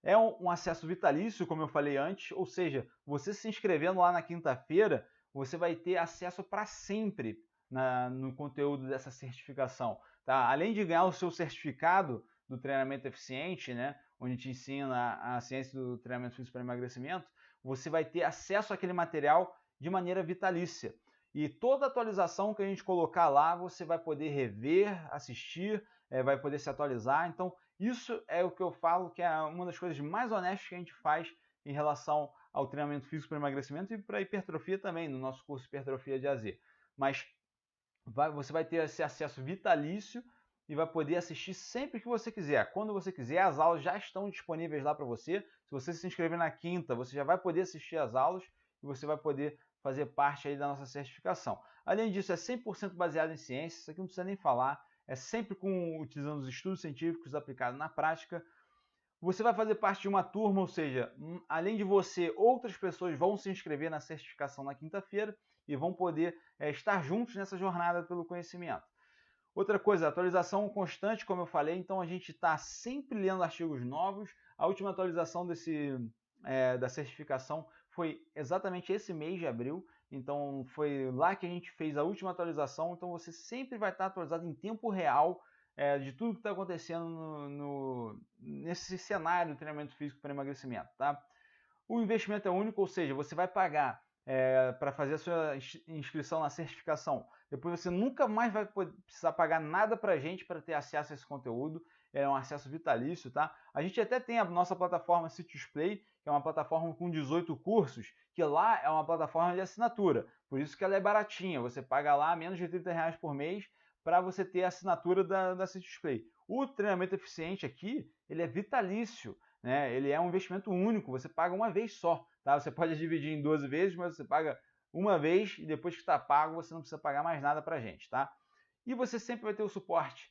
É um acesso vitalício, como eu falei antes, ou seja, você se inscrevendo lá na quinta-feira, você vai ter acesso para sempre no conteúdo dessa certificação, tá? Além de ganhar o seu certificado do treinamento eficiente, né, onde te ensina a ciência do treinamento físico para emagrecimento, você vai ter acesso àquele material de maneira vitalícia. E toda atualização que a gente colocar lá, você vai poder rever, assistir, vai poder se atualizar. Então, isso é o que eu falo que é uma das coisas mais honestas que a gente faz em relação ao treinamento físico para emagrecimento e para hipertrofia também, no nosso curso Hipertrofia de AZ. Mas você vai ter esse acesso vitalício e vai poder assistir sempre que você quiser. Quando você quiser, as aulas já estão disponíveis lá para você. Se você se inscrever na quinta, você já vai poder assistir as aulas e você vai poder fazer parte aí da nossa certificação. Além disso, é 100% baseado em ciência, isso aqui não precisa nem falar, é sempre utilizando os estudos científicos aplicados na prática. Você vai fazer parte de uma turma, ou seja, além de você, outras pessoas vão se inscrever na certificação na quinta-feira e vão poder estar juntos nessa jornada pelo conhecimento. Outra coisa, atualização constante, como eu falei, então a gente está sempre lendo artigos novos. A última atualização da certificação foi exatamente esse mês de abril, então foi lá que a gente fez a última atualização, então você sempre vai estar atualizado em tempo real de tudo que está acontecendo nesse cenário de treinamento físico para emagrecimento, tá? O investimento é único, ou seja, você vai pagar para fazer a sua inscrição na certificação. Depois você nunca mais vai precisar pagar nada para a gente para ter acesso a esse conteúdo. É um acesso vitalício, tá? A gente até tem a nossa plataforma Sítios Play, que é uma plataforma com 18 cursos, que lá é uma plataforma de assinatura. Por isso que ela é baratinha. Você paga lá menos de R$ 30 por mês para você ter a assinatura da CityDisplay. O treinamento eficiente aqui, ele é vitalício, né? Ele é um investimento único, você paga uma vez só, tá? Você pode dividir em 12 vezes, mas você paga uma vez e depois que está pago, você não precisa pagar mais nada para a gente, tá? E você sempre vai ter o suporte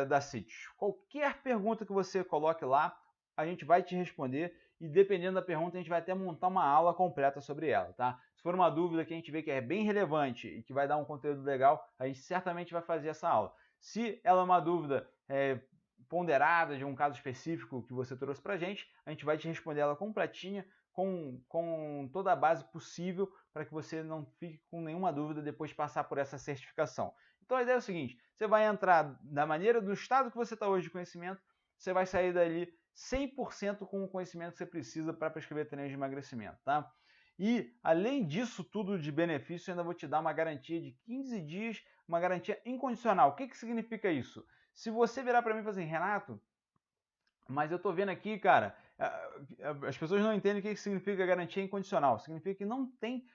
da Cities. Qualquer pergunta que você coloque lá, a gente vai te responder e dependendo da pergunta, a gente vai até montar uma aula completa sobre ela, tá? Se for uma dúvida que a gente vê que é bem relevante e que vai dar um conteúdo legal, a gente certamente vai fazer essa aula. Se ela é uma dúvida ponderada de um caso específico que você trouxe para a gente vai te responder ela completinha, com toda a base possível para que você não fique com nenhuma dúvida depois de passar por essa certificação. Então a ideia é o seguinte, você vai entrar da maneira, do estado que você está hoje de conhecimento, você vai sair dali 100% com o conhecimento que você precisa para prescrever treinos de emagrecimento, tá? E, além disso tudo de benefício, eu ainda vou te dar uma garantia de 15 dias, uma garantia incondicional. O que significa isso? Se você virar para mim e falar assim, Renato, mas eu tô vendo aqui, cara, as pessoas não entendem o que significa garantia incondicional. Significa que não tem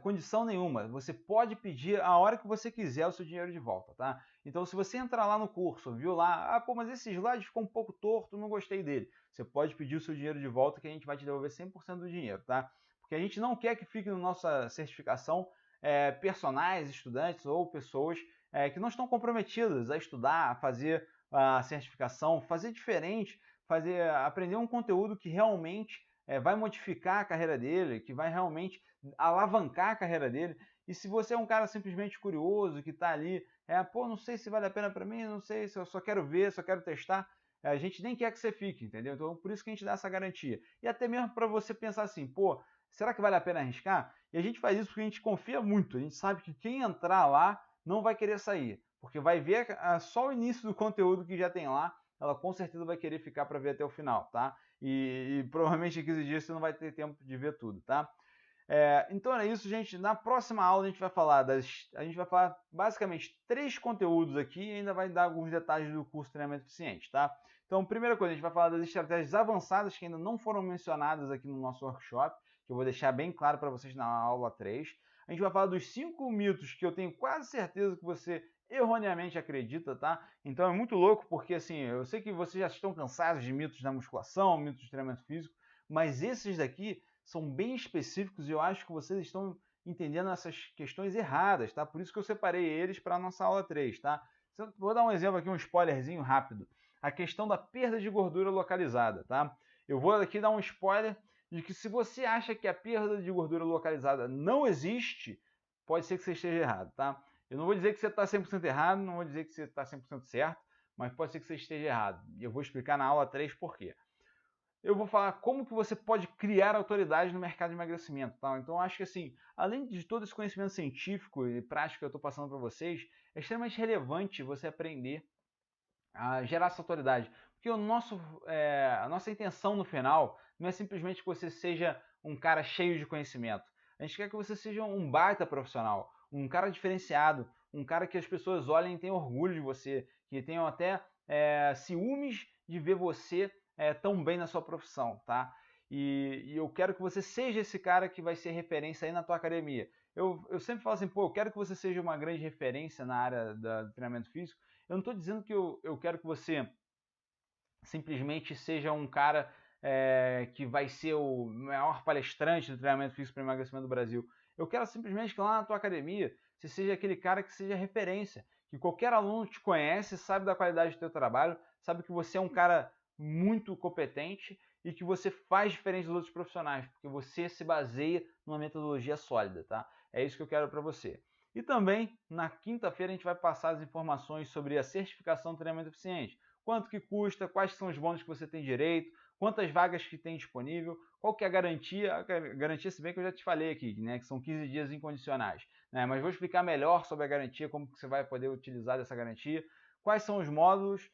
condição nenhuma. Você pode pedir a hora que você quiser o seu dinheiro de volta, tá? Então, se você entrar lá no curso, viu lá, pô, mas esse slide ficou um pouco torto, não gostei dele. Você pode pedir o seu dinheiro de volta que a gente vai te devolver 100% do dinheiro, tá? Porque a gente não quer que fique na nossa certificação personagens, estudantes ou pessoas que não estão comprometidas a estudar, a fazer a certificação, fazer diferente, aprender um conteúdo que realmente vai modificar a carreira dele, que vai realmente alavancar a carreira dele. E se você é um cara simplesmente curioso, que está ali, pô, não sei se vale a pena para mim, não sei se eu só quero ver, só quero testar, a gente nem quer que você fique, entendeu? Então, por isso que a gente dá essa garantia. E até mesmo para você pensar assim, pô, será que vale a pena arriscar? E a gente faz isso porque a gente confia muito, a gente sabe que quem entrar lá não vai querer sair, porque vai ver só o início do conteúdo que já tem lá, ela com certeza vai querer ficar para ver até o final, tá? E provavelmente em 15 dias você não vai ter tempo de ver tudo, tá? Então é isso, gente. Na próxima aula a gente vai falar basicamente 3 conteúdos aqui e ainda vai dar alguns detalhes do curso de treinamento eficiente, tá? Então, primeira coisa, a gente vai falar das estratégias avançadas que ainda não foram mencionadas aqui no nosso workshop, que eu vou deixar bem claro para vocês na aula 3. A gente vai falar dos 5 mitos que eu tenho quase certeza que você erroneamente acredita, tá? Então é muito louco porque, assim, eu sei que vocês já estão cansados de mitos da musculação, mitos de treinamento físico, mas esses daqui são bem específicos e eu acho que vocês estão entendendo essas questões erradas, tá? Por isso que eu separei eles para a nossa aula 3, tá? Vou dar um exemplo aqui, um spoilerzinho rápido. A questão da perda de gordura localizada, tá? Eu vou aqui dar um spoiler de que se você acha que a perda de gordura localizada não existe, pode ser que você esteja errado, tá? Eu não vou dizer que você está 100% errado, não vou dizer que você está 100% certo, mas pode ser que você esteja errado. E eu vou explicar na aula 3 por quê. Eu vou falar como que você pode criar autoridade no mercado de emagrecimento, tá? Então, eu acho que assim, além de todo esse conhecimento científico e prático que eu estou passando para vocês, é extremamente relevante você aprender a gerar essa autoridade. Porque a nossa intenção no final não é simplesmente que você seja um cara cheio de conhecimento. A gente quer que você seja um baita profissional, um cara diferenciado, um cara que as pessoas olhem e tenham orgulho de você, que tenham até ciúmes de ver você tão bem na sua profissão, tá? E eu quero que você seja esse cara que vai ser referência aí na tua academia. Eu sempre falo assim, pô, eu quero que você seja uma grande referência na área do treinamento físico. Eu não estou dizendo que eu quero que você simplesmente seja um cara que vai ser o maior palestrante do treinamento físico para emagrecimento do Brasil. Eu quero simplesmente que lá na tua academia você seja aquele cara que seja referência, que qualquer aluno te conhece, sabe da qualidade do teu trabalho, sabe que você é um cara muito competente e que você faz diferente dos outros profissionais, porque você se baseia numa metodologia sólida, tá? É isso que eu quero para você. E também, na quinta-feira, a gente vai passar as informações sobre a certificação de treinamento eficiente. Quanto que custa, quais são os bônus que você tem direito, quantas vagas que tem disponível, qual que é a garantia. A garantia, se bem que eu já te falei aqui, né, que são 15 dias incondicionais. Né, mas vou explicar melhor sobre a garantia, como que você vai poder utilizar essa garantia, quais são os módulos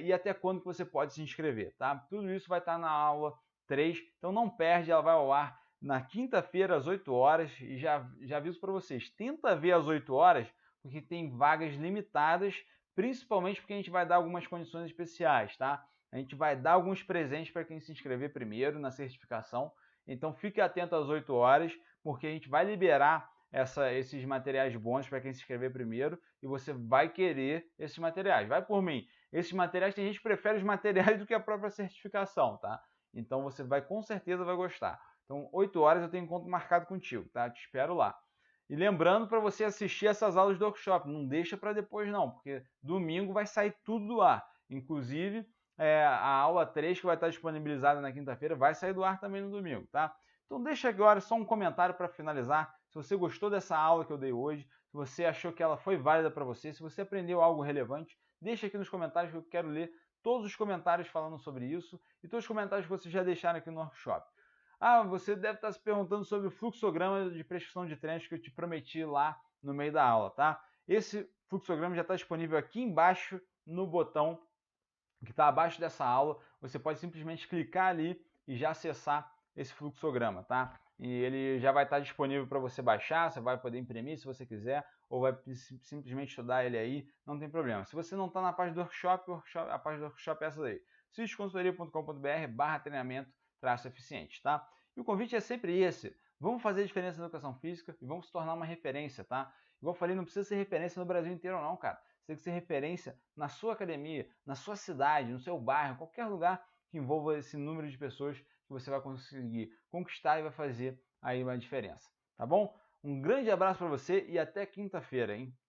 e até quando que você pode se inscrever. Tá? Tudo isso vai estar na aula 3, então não perde, ela vai ao ar na quinta-feira às 8 horas, e já aviso para vocês, tenta ver às 8 horas, porque tem vagas limitadas, principalmente porque a gente vai dar algumas condições especiais, tá? a gente vai dar alguns presentes para quem se inscrever primeiro na certificação. Então fique atento às 8 horas, porque a gente vai liberar esses materiais bônus para quem se inscrever primeiro e você vai querer esses materiais. Vai por mim. Esses materiais, tem gente que prefere os materiais do que a própria certificação, tá? Então você vai, com certeza vai gostar. Então 8 horas eu tenho encontro marcado contigo, tá? Te espero lá. E lembrando para você assistir essas aulas do workshop, não deixa para depois não, porque domingo vai sair tudo do ar. Inclusive, a aula 3 que vai estar disponibilizada na quinta-feira vai sair do ar também no domingo, tá? Então deixa agora só um comentário para finalizar. Se você gostou dessa aula que eu dei hoje, se você achou que ela foi válida para você, se você aprendeu algo relevante, deixa aqui nos comentários que eu quero ler todos os comentários falando sobre isso e todos os comentários que vocês já deixaram aqui no workshop. Ah, você deve estar se perguntando sobre o fluxograma de prescrição de treinos que eu te prometi lá no meio da aula, tá? Esse fluxograma já está disponível aqui embaixo no botão que está abaixo dessa aula. Você pode simplesmente clicar ali e já acessar esse fluxograma, tá? E ele já vai estar disponível para você baixar, você vai poder imprimir se você quiser, ou vai simplesmente estudar ele aí, não tem problema. Se você não está na página do workshop, a página do workshop é essa daí, cisconsultoria.com.br/treinamento-eficiente, tá? E o convite é sempre esse, vamos fazer diferença na educação física e vamos se tornar uma referência, tá? Igual eu falei, não precisa ser referência no Brasil inteiro não, cara. Você tem que ser referência na sua academia, na sua cidade, no seu bairro, qualquer lugar que envolva esse número de pessoas que você vai conseguir conquistar e vai fazer aí uma diferença, tá bom? Um grande abraço para você e até quinta-feira, hein?